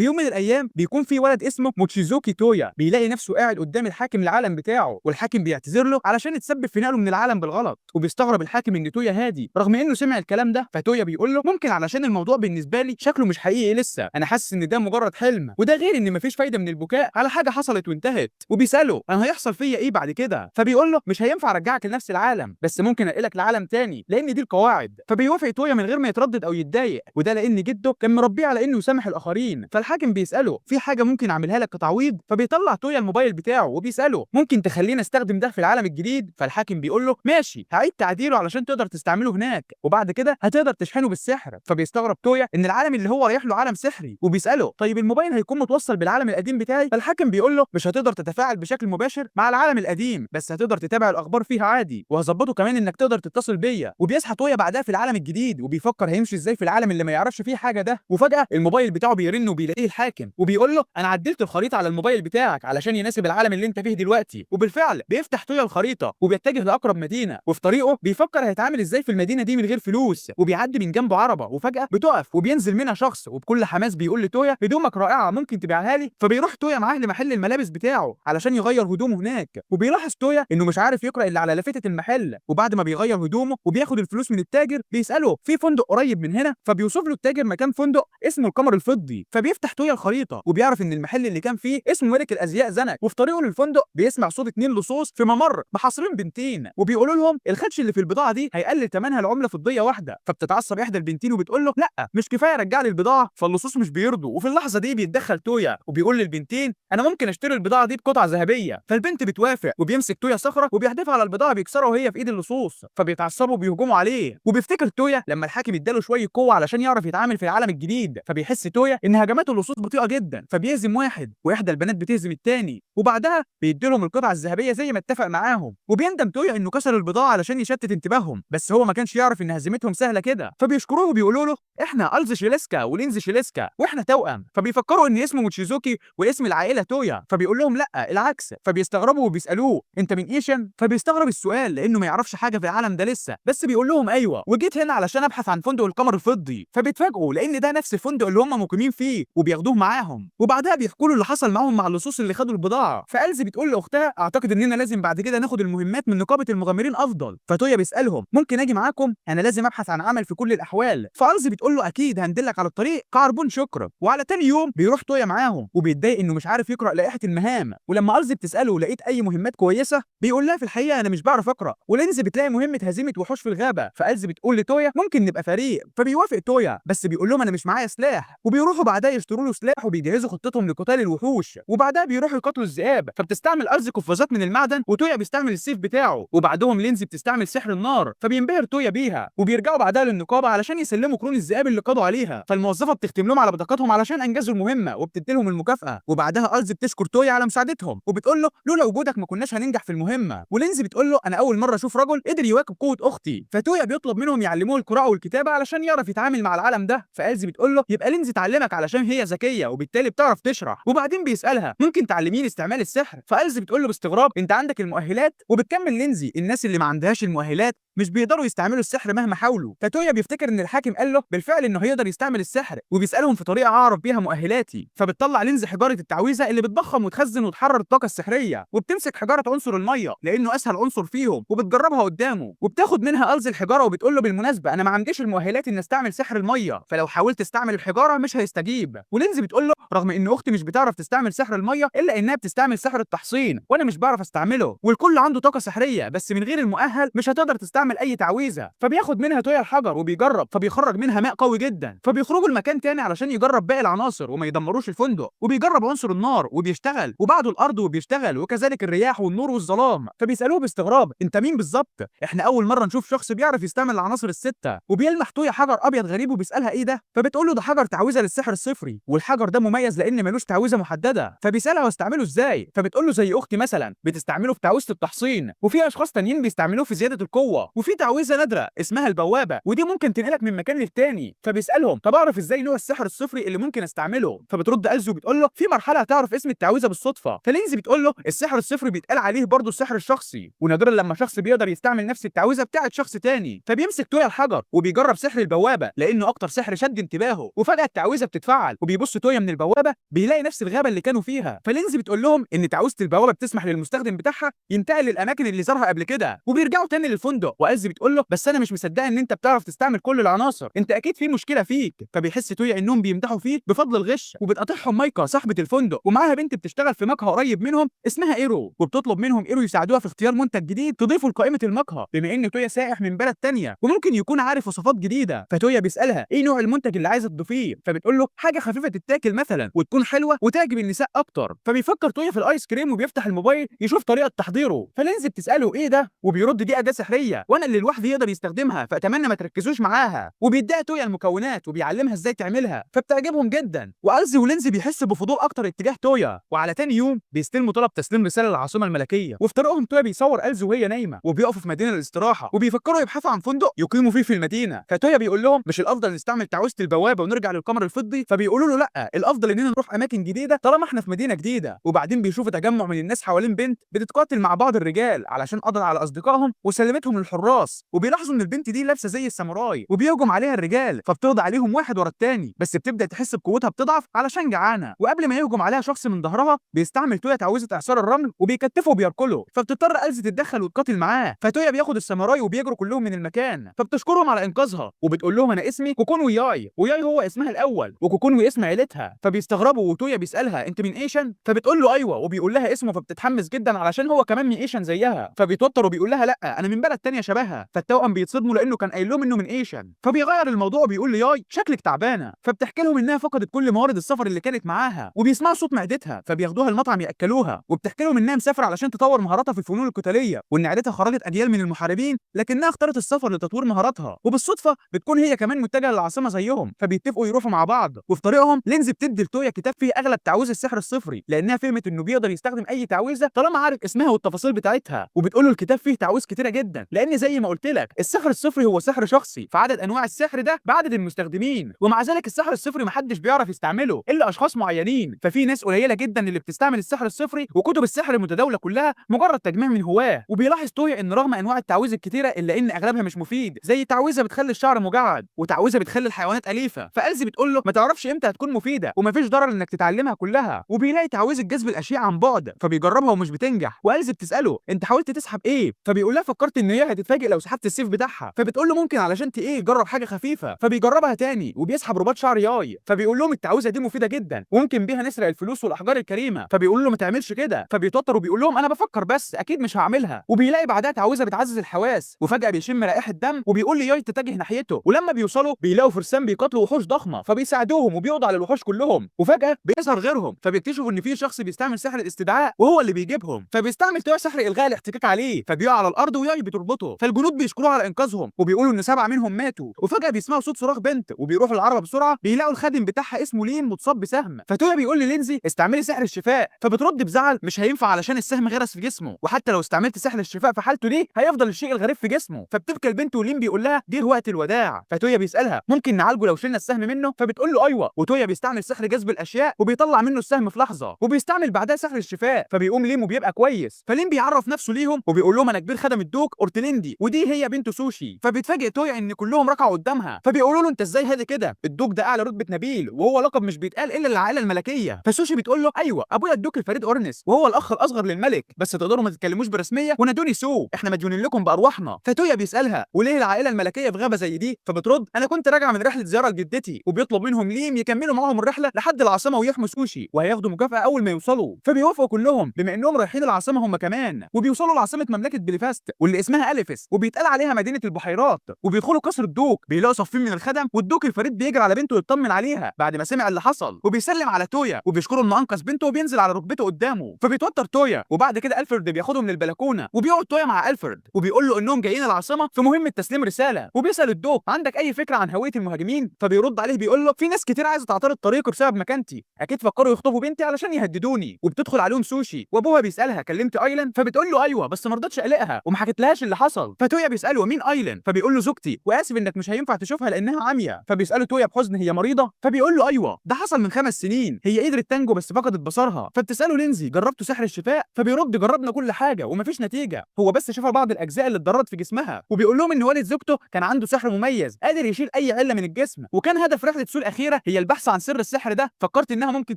في يوم من الايام بيكون في ولد اسمه موتشيزوكي تويا بيلاقي نفسه قاعد قدام الحاكم العالم بتاعه، والحاكم بيعتذر له علشان اتسبب في نقله من العالم بالغلط. وبيستغرب الحاكم ان تويا هادي رغم انه سمع الكلام ده. فتويا بيقول له ممكن علشان الموضوع بالنسبه لي شكله مش حقيقي لسه، انا حاسس ان ده مجرد حلم، وده غير ان مفيش فايده من البكاء على حاجه حصلت وانتهت. وبيساله انا هيحصل فيا ايه بعد كده؟ فبيقول له مش هينفع ارجعك لنفس العالم، بس ممكن انقلك لعالم تاني لان دي القواعد. فبيوافق تويا من غير ما يتردد او يتضايق، وده لان جده كان مربيه على انه يسامح الاخرين. فالحاكم بيساله في حاجه ممكن اعملها لك كتعويض؟ فبيطلع تويا الموبايل بتاعه وبيساله ممكن تخليني استخدم ده في العالم الجديد؟ فالحاكم بيقول له ماشي، هعيد تعديله علشان تقدر تستعمله هناك، وبعد كده هتقدر تشحنه بالسحر. فبيستغرب تويا ان العالم اللي هو رايح له عالم سحري، وبيساله طيب الموبايل هيكون متوصل بالعالم القديم بتاعي؟ فالحاكم بيقول له مش هتقدر تتفاعل بشكل مباشر مع العالم القديم، بس هتقدر تتابع الاخبار فيها عادي، وهظبطه كمان انك تقدر تتصل بيا. وبيصحى تويا بعدها في العالم الجديد وبيفكر هيمشي ازاي في العالم اللي ما يعرفش فيه حاجه ده. وفجاه الموبايل بتاعه بيرن وبيلاقيه الحاكم وبيقول له انا عدلت الخريطه على الموبايل بتاعك علشان يناسب العالم اللي انت فيه دلوقتي. وبالفعل بيفتح تويا الخريطه وبيتجه لاقرب مدينه، وفي طريقه بيفكر هيتعامل ازاي في المدينه دي من غير فلوس. وبيعدي من جنبه عربه وفجاه بتقف وبينزل منها شخص، وبكل حماس بيقول لتويا هدومك رائعه ممكن تبيعها لي؟ فبيروح تويا معاه لمحل الملابس بتاعه علشان يغير هدومه هناك. وبيلاحظ تويا انه مش عارف يقرا الا على لافته المحل، وبعد ما بيغير هدومه وبياخد الفلوس من التاجر بيساله في فندق قريب من هنا؟ فبيوصف له التاجر مكان فندق اسمه القمر الفضي. فبيفتح تويا الخريطه وبيعرف ان المحل اللي كان فيه اسمه ملك الازياء زنك. وفي طريقه للفندق بيسمع صوت اتنين لصوص في ممر محاصرين بنتين، وبيقولوا لهم الخدش اللي في البضاعه دي هيقلل ثمنها العمله فضيه واحده. فبتتعصب احدى البنتين وبتقول له لا مش كفايه رجع لي البضاعه. فاللصوص مش بيرضوا، وفي اللحظه دي بيتدخل تويا وبيقول للبنتين انا ممكن اشتري البضاعه دي بقطعه ذهبيه. فالبنت بتوافق وبيمسك تويا صخره وبيحدفها على البضاعه بيكسرها وهي في ايد اللصوص. فبيتعصبوا وبيهجموا عليه. وبيفتكر تويا لما الحاكم اداله شويه قوه علشان يعرف يتعامل في العالم الجديد، فبيحس تويا ان هجمات اللصوص بطيئه جدا، فبيهزم واحد واحدى البنات بتهزم التاني، وبعدها بيديلهم القطعه الذهبيه زي ما اتفق معاهم. وبيندم تويا انه كسر البضاعه علشان يشتت انتباههم، بس هو ما كانش يعرف ان هزيمتهم سهله كده. فبيشكروه وبيقولوا له احنا ألز شيليسكا ولينز شيليسكا واحنا توأم. فبيفكروا ان اسمه موتشيزوكي واسم العائله تويا، فبيقول لهم لا العكس. فبيستغربوا وبيسالوه انت من ايشن؟ فبيستغرب السؤال لانه ما يعرفش حاجه في العالم ده لسه، بس بيقول لهم ايوه وجيت هنا علشان ابحث عن فندق القمر الفضي. فبيتفاجئوا لان ده نفس الفندق اللي هم مقيمين فيه وبياخدوه معاهم. وبعدها بيحكوا له اللي حصل معاهم مع اللصوص اللي خدوا البضاعه. فألز بتقول لاختها اعتقد اننا لازم بعد كده ناخد المهمات من نقابه المغامرين افضل. فتويا بيسالهم ممكن اجي معاكم؟ انا لازم ابحث عن عمل في كل الاحوال. فألز بتقول له اكيد هندلك على الطريق كعربون شكر. وعلى تاني يوم بيروح تويا معاهم وبيتضايق انه مش عارف يقرا لائحه المهام. ولما ألز بتساله لقيت اي مهمات كويسه؟ بيقول لها في الحقيقه انا مش بعرف اقرا. ولينز بتلاقي مهمه هزيمه وحوش في الغابه. فألز بتقول لتويا ممكن نبقى فريق؟ فبيوافق تويا بس بيقول لهم انا مش معايا سلاح. وبيروحوا بعدها يشتروا له سلاح وبيجهزوا خطتهم لقتال الوحوش. وبعدها بيروحوا يقاتلوا الذئاب. فبتستعمل ألز قفازات من المعدن وتويا بيستعمل السيف بتاعه. وبعدهم لينز بتستعمل سحر النار فبينبهر تويا بيها. وبيرجعوا بعدها للنقابه علشان يسلموا قرون الذئاب اللي قضوا عليها. فالموظفه بتختم لهم على بطاقاتهم علشان انجزوا المهمه وبتدي لهم المكافاه. وبعدها ألز بتشكر تويا على مساعدتهم وبتقول له لولا وجودك ما كناش هننجح في المهمه. ولينز بتقول له انا اول مره اشوف رجل قدر يواكب قوه اختي. فتويا بيطلب منهم يعلموه القراءه والكتابه علشان يعرف يتعامل مع العالم ده. فألز بتقول له يبقى لينز تعلمك علشان هي ذكيه وبالتالي بتعرف تشرح. وبعدين بيسالها ممكن تعلميني استعمال السحر؟ فألز بتقول له باستغراب انت عندك المؤهلات؟ وبتكمل لينزي الناس اللي ما عندهاش المؤهلات مش بيقدروا يستعملوا السحر مهما حاولوا. فتويا بيفتكر ان الحاكم قال له بالفعل انه هيقدر يستعمل السحر، وبيسالهم في طريقه اعرف بيها مؤهلاتي. فبتطلع لينز حجاره التعويذه اللي بتضخم وتخزن وتحرر الطاقه السحريه، وبتمسك حجاره عنصر الميه لانه اسهل عنصر فيهم وبتجربها قدامه. وبتاخد منها ألز الحجاره وبتقول له بالمناسبه انا ما عنديش المؤهلات ان استعمل سحر الميه، فلو حاولت استعمل الحجاره مش هيستجيب. ولينز بتقول له رغم ان اختي مش بتعرف تستعمل سحر الميه الا انها بتستعمل سحر التحصين وانا مش بعرف استعمله، والكل عنده طاقه سحريه بس من غير المؤهل مش هتقدر تستعمل اي تعويذه. فبياخد منها تويا الحجر وبيجرب فبيخرج منها ماء قوي جدا. فبيخرجوا المكان تاني علشان يجرب باقي العناصر وما يدمروش الفندق. وبيجرب عنصر النار وبيشتغل، وبعده الارض وبيشتغل، وكذلك الرياح والنور والظلام. فبيسالوه باستغراب انت مين بالظبط؟ احنا اول مره نشوف شخص بيعرف يستعمل العناصر السته. وبيلمح تويا حجر ابيض غريب وبيسالها ايه ده؟ فبتقول له ده حجر تعويذه للسحر الصفري، والحجر ده مميز لان ملوش تعويذه محدده. فبيسالها واستعمله ازاي؟ فبتقول له زي اختي مثلا بتستعمله في تعويذه التحصين، وفي اشخاص تانيين بيستعملوه في زياده القوه. وفي تعويذه نادره اسمها البوابه، ودي ممكن تنقلك من مكان للتاني. فبيسالهم طب اعرف ازاي نوع السحر الصفري اللي ممكن استعمله؟ فبترد ألزو بتقول له في مرحله هتعرف اسم التعويذه بالصدفه. فلينزي بتقول له السحر الصفري بيتقال عليه برضه السحر الشخصي، ونادرا لما شخص بيقدر يستعمل نفس التعويذه بتاعت شخص تاني. فبيمسك تويا الحجر وبيجرب سحر البوابه لانه اكتر سحر شد انتباهه، وفجاه التعويذه بتتفعل وبيبص تويا من البوابه بيلاقي نفس الغابه اللي كانوا فيها. فلينزي بتقول لهم ان تعويذه البوابه بتسمح للمستخدم بتاعها ينتقل للاماكن اللي زارها قبل كده، وبيرجعوا تاني للفندق. وألزي بتقول له بس انا مش مصدقه ان انت بتعرف تستعمل كل العناصر، انت اكيد في مشكله فيك. فبيحس تويا انهم بيمدحوا فيه بفضل الغش، وبتقاطعهم مايكا صاحبه الفندق ومعاها بنت بتشتغل في مقهى قريب منهم اسمها ايرو، وبتطلب منهم ايرو يساعدوها في اختيار منتج جديد تضيفه لقائمه المقهى، بما ان تويا سائح من بلد تانية وممكن يكون عارف وصفات جديده. فتويا بيسالها ايه نوع المنتج اللي عايزه تضيفيه؟ فبتقول له حاجه خفيفه تتاكل مثلا وتكون حلوه وتعجب النساء اكتر. فبيفكر تويا في الايس كريم وبيفتح الموبايل يشوف طريقه تحضيره. فلينزي بتساله ايه ده، وبيرد دي اداه سحريه وانا اللي لوحدي يقدر يستخدمها، فاتمنى ما تركزوش معاها. وبيديها تويا المكونات وبيعلمها ازاي تعملها، فبتعجبهم جدا. وألزي ولينزي بيحسوا بفضول اكتر اتجاه تويا. وعلى تاني يوم بيستلموا طلب تسليم رساله للعاصمه الملكيه، وفي طريقهم تويا بيصور ألزي وهي نايمه، وبيقفوا في مدينه الاستراحه وبيفكروا يبحثوا عن فندق يقيموا فيه في المدينه. فتويا بيقول لهم مش الافضل نستعمل تعويذه البوابه ونرجع للقمر الفضي؟ فبيقولوا له لا، الافضل اننا نروح اماكن جديده طالما احنا في مدينه جديده. وبعدين بيشوفوا تجمع من الناس حوالين بنت بتتقاتل مع بعض الرجال علشان قضت على اصدقائهم وسلمتهم للحراس، وبيلاحظوا ان البنت دي لابسه زي الساموراي وبيهجم عليها الرجال، فبتقضي عليهم واحد ورا التاني، بس بتبدا تحس بقوتها بتضعف علشان جعانه. وقبل ما يهجم عليها شخص من ظهرها بيستعمل تويا تعويذه اعصار الرمل وبيكتفه وبيركله، فبتضطر ألزي تتدخل وتقاتل معاه. فتويا بياخد الساموراي وبيجروا كلهم من المكان، فبتشكرهم على انقاذها وبتقول لهم انا اسمي كوكون وياي، وياي هو اسمها الاول وكوكون اسم عيلتها. فبيستغربوا وتويا بيسالها انت من ايشن؟ فبتقول له ايوه، وبيقول لها اسمه، فبتتحمس جدا علشان هو كمان من ايشن زيها. فبيتوتر وبيقول لها لا انا من بلد تانية شبهها. فالتوأم بيتصدموا لانه كان قايل لهم انه من ايشن، فبيغير الموضوع وبيقول لياي شكلك تعبانه. فبتحكي لهم انها فقدت كل موارد السفر اللي كانت معاها، وبيسمعوا صوت معدتها فبياخدوها المطعم ياكلوها. وبتحكي لهم انها مسافره علشان تطور مهاراتها في الفنون القتاليه، وان عيلتها خرجت اجيال من المحاربين لكنها اختارت السفر لتطوير مهاراتها، وبالصدفه بتكون هي كمان متجهه للعاصمه زيهم، فبيتفقوا يروحوا مع بعض. وفي طريقهم لينزي بتدي لتويا كتاب فيه اغلب تعويذ السحر الصفري لانها فهمت انه بيقدر يستخدم اي تعويذه طالما عارف اسمها والتفاصيل بتاعتها. وبتقول له الكتاب فيه تعويذ كتيره جدا لان زي ما قلت لك السحر الصفري هو سحر شخصي، فعدد انواع السحر ده بعدد المستخدمين، ومع ذلك السحر الصفري محدش بيعرف يستعمله الا اشخاص معينين. ففي ناس قليله جدا اللي بتستعمل السحر الصفري، وكتب السحر المتداوله كلها مجرد تجميع من هواه. وبيلاحظ تويا ان رغم انواع التعويذ الكتيره الا ان اغلبها مش مفيد، زي تعويذه بتخلي الشعر مجعد وتعويذه بتخلي الحيوانات اليفه. فألزي بتقول له ما تعرفش امتى هتكون مفيده ومفيش ضرر انك تتعلمها كلها. وبيلاقي تعويذه جذب الاشياء عن بعد فبيجربها ومش بتنجح. وألزي بتساله انت حاولت تسحب ايه؟ فبيقول لها فكرت ان هي هتتفاجئ لو سحبت السيف بتاعها. فبتقول له ممكن علشان ايه جرب حاجه خفيفه. فبيجربها تاني وبيسحب رباط شعر ياي. فبيقول لهم التعويذه دي مفيده جدا وممكن بيها نسرق الفلوس والاحجار الكريمه. فبيقول له ما تعملش كده. فبيتوتر وبيقول لهم انا بفكر بس اكيد مش هعملها. وبيلاقي بعدها تعويذه بتعزز الحواس، وفجاه بيشم رائحه دم وبيقول لياي تتجه ناحيته. ولما بيوصلوا بيلاقوا فرسان بيقاتلوا وحوش ضخمه فبيساعدوهم وبيقضوا على الوحوش كلهم. وفجاه بيظهر غيرهم فبيكتشفوا ان في شخص بيستعمل سحر الاستدعاء وهو اللي بيجيبهم. فبيستعمل تويا سحر الغاء الاحتكاك عليه فبيقع على الارض وياي بتربطه. فالجنود بيشكروه على انقاذهم وبيقولوا ان 7 منهم ماتوا. وفجاه بيسمعوا صوت صراخ بنت وبيروحوا العربه بسرعه بيلاقوا الخادم بتاعها اسمه لين متصاب بسهم. فتويا بيقول للينزي استعملي سحر الشفاء، فبترد بزعل مش هينفع علشان السهم غرس في جسمه، وحتى لو استعملت سحر الشفاء في حالته دي هيفضل الشيء الغريب في جسمه. فبتبكي البنت ولين بيقول لها دي وقت الوداع. فتويا بيسالها ممكن نعالجه لو شلنا السهم منه؟ فبتقول له ايوه. وتويا بيستعمل سحر جذب الاشياء وبيطلع منه السهم في لحظه، وبيستعمل بعدها سحر الشفاء فبيقوم لين وبيبقى كويس. فلين بيعرف نفسه ليهم وبيقول لهم انا كبير خدم الدوق اورتليندي ودي هي بنته سوشي. فبيتفاجئ تويا ان كلهم ركعوا قدامها فبيقولوا له انت ازاي هادي كده؟ الدوق ده اعلى رتبه نبيل وهو لقب مش بيتقال الا للعائله الملكيه. فسوشي بتقول له ايوه ابويا الدوق الفريد اورنس وهو الاخ الاصغر للملك، بس تقدروا ما تتكلموش برسميه ونادوني سو، احنا مديونين لكم بارواحنا. فتويا بيسالها وليه العائله الملكيه في غابه زي دي؟ فبترد انا كنت راجعه من رحله زياره لجدتي، وبيطلب منهم ليم يكملوا معاهم الرحله لحد العاصمه ويحموا سوشي وهياخدوا مكافاه اول ما يوصلوا. فبيوافقوا كلهم بما انهم رايحين العاصمه هم كمان. وبيوصلوا لعاصمه مملكه بليفاست واللي اسمها اليفس وبيتقال عليها مدينه البحيرات. وبيدخلوا قصر الدوق بيلاقوا صفين من الخدم والدوق الفريد بيجري على بنته يطمن عليها بعد ما سمع اللي حصل، وبيسلم على تويا وبيشكره انه انقذ بنته وبينزل على ركبته قدامه. فبيتوتر تويا وبعد كده الفرد بياخده من البلكونه وبيقعد تويا مع الفرد وبيقول له انهم جايين العاصمه في مهمه تسليم رساله. وبيسال الدوق عندك اي فكره عن هويه المهاجمين؟ فبيرد عليه بيقول له في ناس كتير عايزه تعترض طريقي بسبب مكانتي، اكيد فكروا يخطفوا بنتي علشان يهددوني. وبتدخل عليهم سوشي وابوها بيسالها كلمت ايلاند؟ فبتقول له ايوه بس ما رضتش اقلقها وما حكيتلهاش اللي حصل. حصل. فتويا بيساله مين ايلين؟ فبيقول له زوجتي، واسف انك مش هينفع تشوفها لانها عمياء. فبيساله تويا بحزن هي مريضه؟ فبيقول له ايوه ده حصل من 5 سنين، هي قدرت تنجو بس فقدت بصرها. فبتساله لينزي جربتوا سحر الشفاء؟ فبيرد جربنا كل حاجه ومفيش نتيجه، هو بس شفى بعض الاجزاء اللي اتضررت في جسمها. وبيقول لهم ان والد زوجته كان عنده سحر مميز قادر يشيل اي عله من الجسم، وكان هدف رحله سو الاخيره هي البحث عن سر السحر ده، فكرت انها ممكن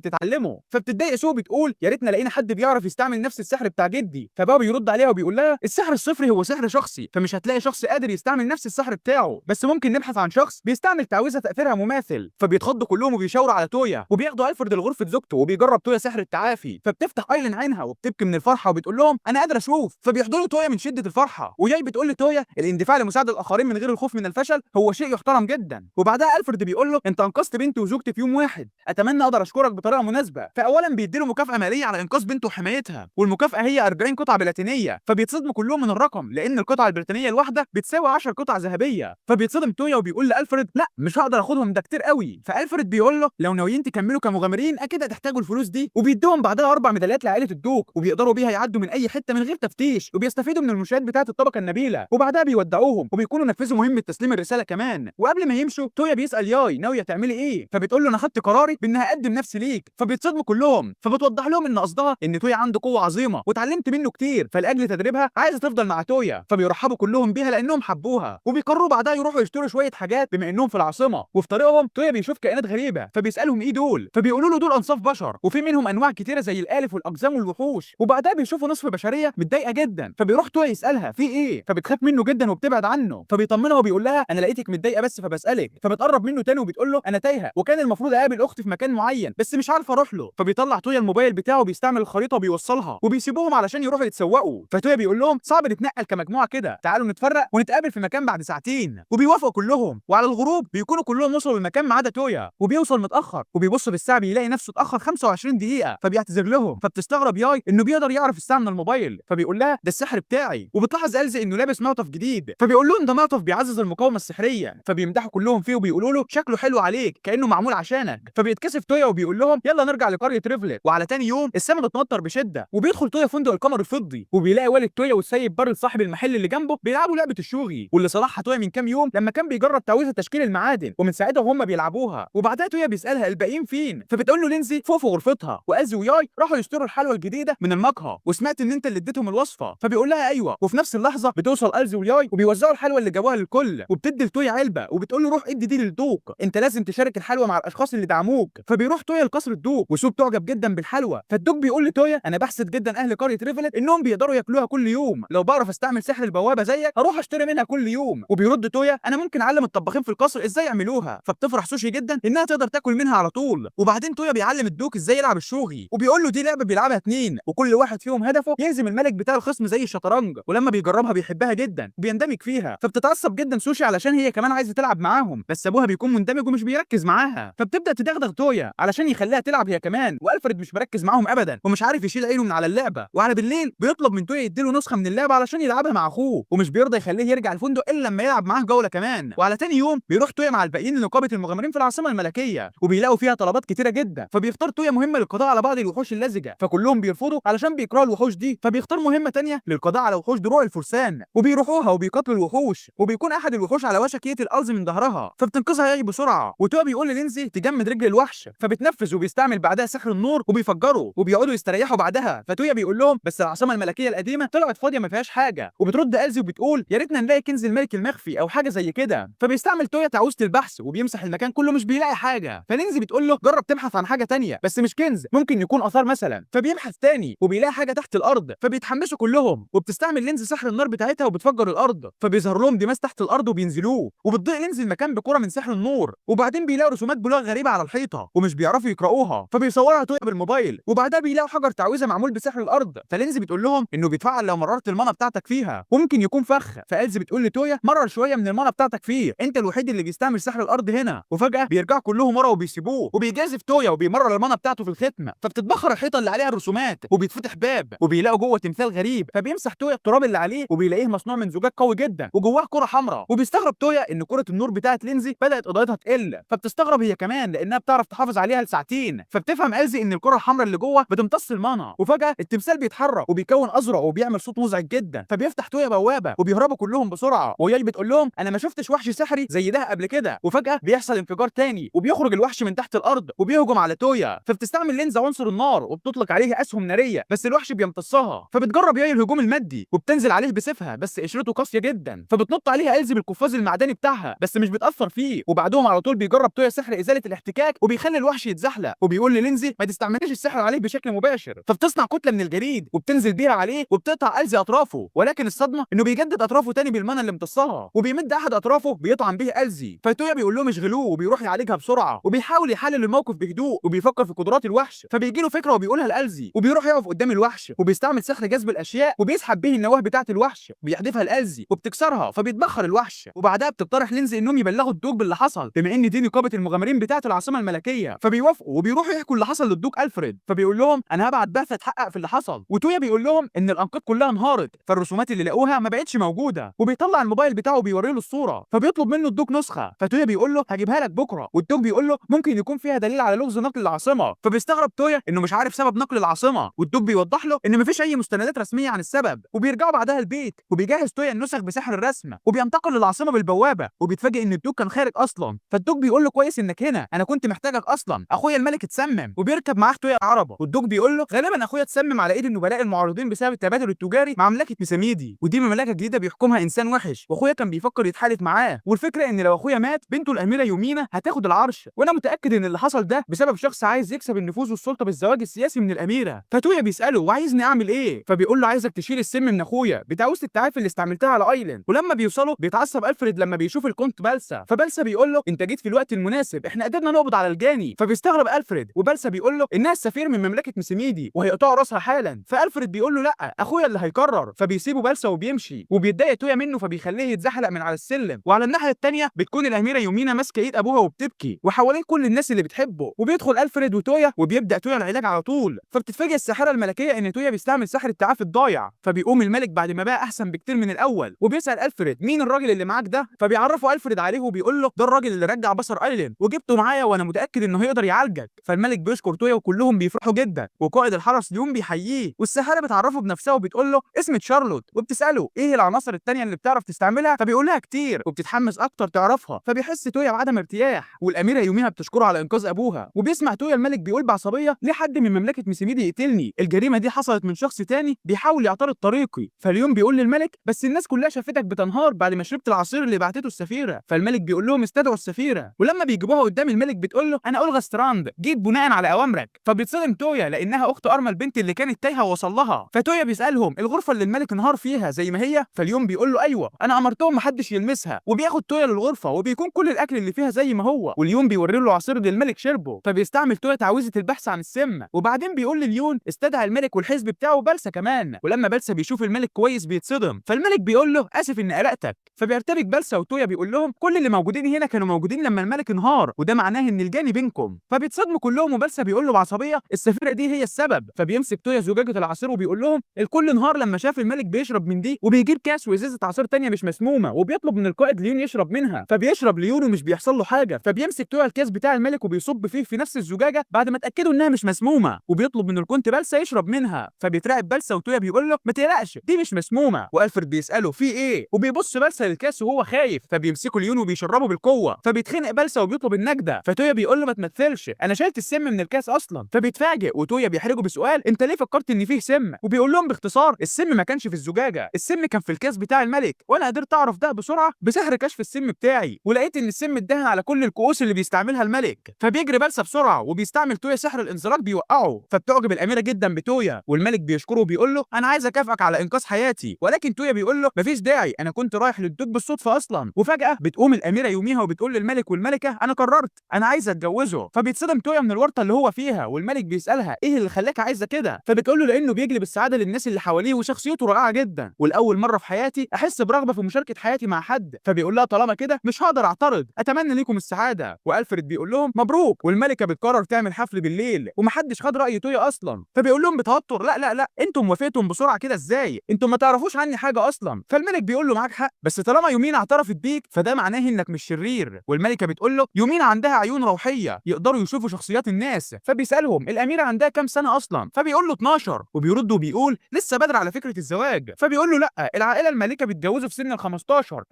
تتعلمه. فبتتضايق سو بتقول يا ريتنا لقينا حد بيعرف يستعمل نفس السحر بتاع جدي. فبابا بيرد عليها وبيقول لها السحر الصفري هو سحر شخصي، فمش هتلاقي شخص قادر يستعمل نفس السحر بتاعه، بس ممكن نبحث عن شخص بيستعمل تعويذه تاثيرها مماثل. فبيتخضوا كلهم وبيشاوروا على تويا، وبياخدوا الفرد لغرفه زوجته وبيجرب تويا سحر التعافي. فبتفتح ايلين عينها وبتبكي من الفرحه وبتقول لهم انا قادره اشوف. فبيحضنوا تويا من شده الفرحه، وجاي بتقول لتويا الاندفاع لمساعده الاخرين من غير الخوف من الفشل هو شيء يحترم جدا. وبعدها الفرد بيقول له انت انقذت بنتي وزوجتي في يوم واحد، اتمنى اقدر اشكرك بطريقه مناسبه. فاولا بيديله مكافاه ماليه على انقاذ بنته وحمايتها، والمكافاه هي 40 قطعه بلاتينيه. فبيتصدموا كلهم من الرقم لان القطعه البريطانيه الواحده بتساوي 10 قطع ذهبيه. فبيتصدم تويا وبيقول لالفريد لا مش هقدر اخدهم ده كتير قوي. فالفريد بيقول له لو ناويين تكملوا كمغامرين اكيد هتحتاجوا الفلوس دي، وبيدوهم بعدها 4 ميداليات لعائله الدوق وبيقدروا بيها يعدوا من اي حته من غير تفتيش، وبيستفيدوا من المنشآت بتاعه الطبقه النبيله. وبعدها بيودعوهم وبيكونوا نفذوا مهمه تسليم الرساله كمان. وقبل ما يمشوا تويا بيسال ياي ناويه تعملي ايه؟ فبتقول له انا خدت قراري بانها اقدم نفسي ليك. فبيتصدموا كلهم، فبتوضح لهم ان قصدها ان تويا عنده قوه عظيمه واتعلمت منه كتير، فلاجل تدريبها عايزه تفضل مع تويا. فبيرحبوا كلهم بيها لانهم حبوها، وبيقرروا بعدها يروحوا يشتروا شويه حاجات بما انهم في العاصمه. وفي طريقهم تويا بيشوف كائنات غريبه، فبيسالهم ايه دول؟ فبيقولوا له دول انصاف بشر وفي منهم انواع كتيره زي الالف والاقزام والوحوش. وبعدها بيشوفوا نصف بشريه متضايقه جدا، فبيروح تويا يسالها في ايه؟ فبتخاف منه جدا وبتبعد عنه. فبيطمنها وبيقول لها انا لقيتك متضايقه بس فبسالك. فبتقرب منه تاني وبتقول له انا تايهه وكان المفروض اقابل اختي في مكان معين بس مش عارفه اروح له. فبيطلع تويا الموبايل بتاعه وبيستعمل الخريطه وبيوصلها، وبيسيبوهم علشان يروحوا يتسوقوا. فتويا بيقول لهم صعب نتنقل كمجموعه كده، تعالوا نتفرق ونتقابل في مكان بعد ساعتين. وبيوافقوا كلهم، وعلى الغروب بيكونوا كلهم وصلوا المكان ما عدا تويا، وبيوصل متاخر وبيبص في الساعه بيلاقي نفسه اتاخر 25 دقيقه. فبيعتذر لهم، فبتستغرب ياي انه بيقدر يعرف الساعه من الموبايل. فبيقول لها ده السحر بتاعي. وبتلاحظ الزي انه لابس معطف جديد، فبيقول لهم ده معطف بيعزز المقاومه السحريه. فبيمدحوا كلهم فيه وبيقولوا له شكله حلو عليك كانه معمول عشانك. فبيتكسف تويا وبيقول لهم يلا نرجع لقريه ريفلت. وعلى تاني يوم السما بتمطر بشده، وبيدخل تويا فندق القمر الفضي وبيلاقي والد تويا والسيد بارل صاحب المحل اللي جنبه بيلعبوا لعبه الشوغي، واللي صلحها تويا من كام يوم لما كان بيجرب تعويذه تشكيل المعادن، ومن ساعتها وهم بيلعبوها. وبعدها تويا بيسالها الباقيين فين؟ فبتقول له لينزي فوق في غرفتها، وازي وياي راحوا يشتروا الحلوى الجديده من المقهى، وسمعت ان انت اللي اديتهم الوصفه. فبيقول لها ايوه. وفي نفس اللحظه بتوصل الزي وياي وبيوزعوا الحلوى اللي جابوها للكل، وبتدي لتويا علبه وبتقول له روح ادي دي للدوق، انت لازم تشارك الحلوى مع الاشخاص اللي دعموك. فبيروح تويا لقصر الدوق وسو بتعجب جدا بالحلوى. فالدوق بيقول لتويا انا بحسد جدا اهل قريه ريفلت انهم بيقدروا ياكلوها كل يوم، لو بعرف استعمل سحر البوابه زيك هروح اشتري منها كل يوم. وبيرد تويا انا ممكن اعلم الطباخين في القصر ازاي يعملوها. فبتفرح سوشي جدا انها تقدر تاكل منها على طول. وبعدين تويا بيعلم الدوق ازاي يلعب الشوغي، وبيقول له دي لعبه بيلعبها اتنين وكل واحد فيهم هدفه يهزم الملك بتاع الخصم زي الشطرنج، ولما بيجربها بيحبها جدا وبيندمج فيها. فبتتعصب جدا سوشي علشان هي كمان عايزه تلعب معاهم، بس ابوها بيكون مندمج ومش بيركز معاها. فبتبدا تدغدغ تويا علشان يخليها تلعب هي كمان، والفريد مش مركز معاهم ابدا ومش عارف يشيل عينه من على اللعبه. وعلى بالليل بيطلب من تويا يديله نسخه من اللعبه علشان يلعبها مع اخوه، ومش بيرضى يخليه يرجع الفندق الا لما يلعب معاه جوله كمان. وعلى تاني يوم بيروح تويا مع الباقيين لنقابه المغامرين في العاصمه الملكيه، وبيلاقوا فيها طلبات كتيره جدا. فبيختار تويا مهمه للقضاء على بعض الوحوش اللزجه، فكلهم بيرفضوا علشان بيكرهوا الوحوش دي. فبيختار مهمه تانيه للقضاء على وحوش دروع الفرسان، وبيروحوها وبيقاتلوا الوحوش، وبيكون احد الوحوش على وشك يقتل الز من ظهرها، فبتنقذها ياي بسرعه. وتويا بيقول للينزي تجمد رجل الوحش، فبتنفذ وبيستعمل بعدها سحر النور وبيفجره، وبيقعدوا يستريحوا بعدها. فتويا بيقول لهم بس العاصمه الملكيه القديمه طلعت فاضيه ما فيهاش حاجه. وبترد الزي وبتقول يا ريتنا نلاقي كنز الملك المخفي او حاجه زي كده. فبيستعمل تويا تعويذه البحث وبيمسح المكان كله مش بيلاقي حاجه. فلينزي بتقول له جرب تبحث عن حاجه تانيه بس مش كنز، ممكن يكون اثار مثلا. فبيبحث تاني وبيلاقي حاجه تحت الارض، فبيتحمسوا كلهم وبتستعمل لينزي سحر النار بتاعتها وبتفجر الارض، فبيظهر لهم دماس تحت الارض وبينزلوه، وبتضيء لينزي المكان بكره من سحر النور. وبعدين بيلاقوا رسومات بلغه غريبه على الحيطه ومش بيعرفوا يقراوها، فبيصورها تويا بالموبايل. وبعدها بيلاقوا حجر تعويذه معمول بسحر الارض، فلينزي بتقول لهم انه بيتفعل لو مررت المانا بتاعتك فيها وممكن يكون فخ. فالزي بتقول لتويا مرر شويه من المانا بتاعتك فيه، انت الوحيد اللي بيستعمل سحر الارض هنا. وفجاه بيرجعوا كلهم ورا وبيسيبوه، وبيجازف تويا وبيمرر المانا بتاعته في الختمه. فبتتبخر الحيطه اللي عليها الرسومات وبيتفتح باب وبيلاقوا جوه تمثال غريب، فبيمسح تويا التراب اللي عليه وبيلاقيه مصنوع من زجاج قوي جدا وجواه كره حمراء. وبيستغرب تويا ان كره النور بتاعت لينزي بدات اضاءتها تقل، فبتستغرب هي كمان لانها بتعرف تحافظ عليها لساعتين. فبتفهم الزي ان الكره الحمراء اللي جوه بتمتص المانا. وفجاه التمثال بيتحرك وبيكون ازرق وبيعمل صوت مزعج جدا، فبيفتح تويا بوابه وبيهربوا كلهم بسرعه، وياي بتقول لهم انا ما شفتش وحش سحري زي ده قبل كده. وفجاه بيحصل انفجار تاني وبيخرج الوحش من تحت الارض وبيهجم على تويا، فبتستعمل لينزا عنصر النار وبتطلق عليه اسهم ناريه، بس الوحش بيمتصها. فبتجرب ياي الهجوم المادي وبتنزل عليه بسيفها، بس قشرته قاسيه جدا، فبتنط عليها إلزي بالقفاز المعدني بتاعها، بس مش بتاثر فيه. وبعدهم على طول بيجرب تويا سحر ازاله الاحتكاك وبيخلي الوحش يتزحلق، وبيقول للينزي ما تستعمليش السحر عليه بشكل مباشر. فبتصنع كتله من الجليد وبتنزل بيها عليه وبتقطع إلزي اطرافه، ولكن الصدمه انه بيجدد اطرافه تاني بالمنى اللي امتصها، وبيمد احد اطرافه بيطعن به إلزي. فتويا بيقول لهم اشغلوه وبيروح يعالجها بسرعه، وبيحاول يحلل الموقف بهدوء وبيفكر في قدرات الوحش. فبيجي له فكره وبيقولها لإلزي، وبيروح يقف قدام الوحش وبيستعمل سحر جذب الاشياء وبيسحب به النواه بتاعه الوحش وبيحدفها لإلزي وبتكسرها، فبيتبخر الوحش. وبعدها بتقترح لينزي انهم يبلغوا الدوق باللي حصل، بما ان دي نقابه المغامرين بتاعه العاصمه الملكيه. فبيوافقوا وبيروحوا يحكوا اللي حصل للدوق ألفريد، فبيقول لهم انا هبعت بعثه تحقق في اللي حصل. وتويا بيقول لهم ان الانقاض كلها انهارت، فالرسومات اللي لقوها ما بقتش موجوده. وبيطلع الموبايل بتاعه وبيوري له الصوره، فبيطلب منه الدوق نسخه. فتويا بيقول له هجيبها لك بكره، والدوق بيقول له ممكن يكون فيها دليل على لغز نقل العاصمه. فبيستغرب تويا انه مش عارف سبب نقل العاصمه، والدوق بيوضح له ان مفيش اي مستندات رسميه عن السبب. وبيرجعوا بعدها البيت وبيجهز تويا النسخ بسحر الرسم وبينتقل للعاصمه بالبوابه، وبيتفاجئ ان الدوق كان خارج اصلا. فالدوق بيقول له كويس انك هنا، انا كنت محتاجك اصلا، اخويا الملك اتسمم. وبيركب معاه تويا العربه، والدوق بيقول له غالبا اخويا اتسمم على ايد النبلاء المعارضين بسبب التبادل التجاري مع مملكه مساميدي، ودي مملكه جديده بيحكمها انسان وحش، واخويا كان بيفكر يتحالف معاه. والفكره ان لو اخويا مات بنته الاميره يومينا هتاخد العرش، وانا متاكد ان اللي حصل ده بسبب شخص عايز يكسب النفوذ والسلطه بالزواج السياسي من الاميره. فتويا بيساله وعايزني اعمل ايه؟ فبيقول له عايزك تشيل السم من اخويا بتعويذه التعافي اللي استعملتها على ايلاند. ولما بيوصلوا بيتعصب ألفريد لما بيشوف الكونت بالسا، فبالسا بيقول له انت جيت في الوقت المناسب، احنا قدرنا نقبض على الجاني. فبيستغرب ألفريد، وبالسا بيقول له انها السفير من مملكه مساميدي وهيقطعوا راسها حالا. فألفريد بيقول له لا، اخويا اللي هيقرر. فبيسيبه بالسا وبيمشي، وبيتضايق تويا منه فبيخليه يتزحلق من على السلم. وعلى الناحيه الثانيه بتكون الاميره يومينا ماسكه ايد ابوها وبتبكي، وحوالين كل الناس اللي بتحبه. وبيدخل ألفريد وتويا وبيبدا تويا العلاج على طول. فبتتفاجئ الساحره الملكيه ان تويا بيستعمل سحر التعافي الضايع. فبيقوم الملك بعد ما بقى احسن بكتير من الاول وبيسال ألفريد مين الراجل اللي معاك ده. فبيعرفوا ألفريد عليه وبيقول له ده الراجل اللي رجع بصر ايلاند وجبته معايا وانا متاكد انه هيقدر يعالجك. فالملك بيشكر تويا وكلهم بيفرحوا جدا، وقائد الحرس اليوم بيحييه. والساحره بتعرفه بنفسها وبتقول له اسمي شارلوت، وبتساله ايه العناصر التانيه اللي بتعرف تستعملها، فبيقول لها كتير وبتتحمس اكتر تعرفها. فبيحس تويا بعدم ارتياح، والاميره يوميها بتشكره على انقاذ ابوها. وبيسمع تويا الملك بيقول بعصبيه ليه حد من مملكه مساميدي يقتلني، الجريمه دي حصلت من شخص تاني بيحاول يعترض طريقي. فاليوم بيقول للملك بس الناس كلها شافتك بتنهار بعد ما شربت العصير اللي بعتته السفيره. فالملك بيقول لهم استدعوا السفيره، ولما بيجيبوها قدام الملك بتقول له انا اولغا ستراند جيت بناء على اوامرك. فبيتصدم تويا لانها اخت ارمى البنت اللي كانت تايهه ووصل لها. فتويا بيسالهم الغرفه اللي الملك انهار فيها زي ما هي. فاليوم بيقول له ايوه انا امرتهم محدش يلمسها، وبياخد تويا للغرفه وبيكون كل الاكل اللي فيها زي ما هو. واليوم بيوري له عصير اللي الملك شربه، فبيستعمل تويا تعويذه البحث عن السم. وبعدين بيقول لليون استدعى الملك والحزب بتاعه بالسا كمان. ولما بالسا بيشوف الملك كويس بيتصدم، فالملك بيقول له اسف اني قلقتك. فبيرتبك بالسا وتويا بيقول لهم كل اللي موجودين هنا كانوا موجودين لما الملك انهار، وده معناه ان الجاني بينكم. فبيتصدموا كلهم، وبالسا بيقول له بعصبيه السفيره دي هي السبب. فبيمسك تويا زجاجه العصير وبيقول لهم الكل انهار لما شاف الملك بيشرب من دي، وبيجيب كاس وازازه عصير تانية مش مسمومه وبيطلب من القائد ليون يشرب منها. فبيشرب ليون ومش بيحصل له حاجه. فبيمسك تويا الكاس بتاع الملك وبيصب فيه في نفس الزجاجه بعد ما اتاكدوا انها مش مسمومه، وبيطلب من الكونت بالسا يشرب منها. فبيترعب بالسا وتويا بيقول له ما تقلقش دي مش مسمومه. والفريد بيساله في ايه، وبيبص بالسا للكاس وهو خايف. فبيمسكوا ليون وبيشربه بالقوه. فبيتخنق بالسا وبيطلب النجده. فتويا بيقول له ما تمثلش انا شلت السم من الكاس اصلا. فبيتفاجئ وتويا بيحرجه بسؤال انت ليه فكرت ان فيه سم. وبيقول لهم باختصار السم ما كانش في الزجاجه، السم كان في الكاس بتاع الملك، وانا قدرت اعرف ده بسرعه بسحر كشف السم بتاعي، ولقيت ان السم اتدهن على كل الكؤوس اللي بيستعملها الملك. فبيجري بالسا بسرعه وبيستعمل تويا سحر الانزلاق بيوقعه. فبتعجب الاميره جدا بتويا، والملك بيشكره وبيقول له انا عايز اكافئك على انقاذ حياتي. ولكن تويا بيقول له مفيش داعي انا كنت رايح للدوق بالصدفه اصلا. وفجاه بتقوم الاميره يوميها وبتقول للملك والملكه انا قررت انا عايزه اتجوزه. فبيتصدم تويا من الورطه اللي هو فيها، والملك بيسالها ايه اللي خلاك عايزه كده. فبتقول له لانه بيجلب السعاده للناس اللي حواليه وشخصيته رائعه جدا، والاول مره في حياتي احس برغبه في مشاركه حياتي مع حد. فبيقول لها طالما كده مش هقدر اعترض، اتمنى ليكم السعاده. والفريد بيقول لهم مبروك. والملكه بتقرر تعمل حفل بالليل ومحدش خد راي تويا اصلا. فبيقول لهم بتوتر لا لا لا انتم وافقتم بسرعه كده ازاي، انتم ما تعرفوش عني حاجه اصلا. فالملك بيقول له معاك حق، بس طالما يومينا اعترفت بيك فده معناه انك مش شرير. والملكه بتقول له يومينا عندها عيون روحيه يقدروا يشوفوا شخصيات الناس. فبيسالهم الاميره عندها كام سنه اصلا. فبيقول له 12، وبيرد وبيقول لسه بدري على فكره الزواج. فبيقول له لا العائله المالكه بيتجوزوا في سن ال 15،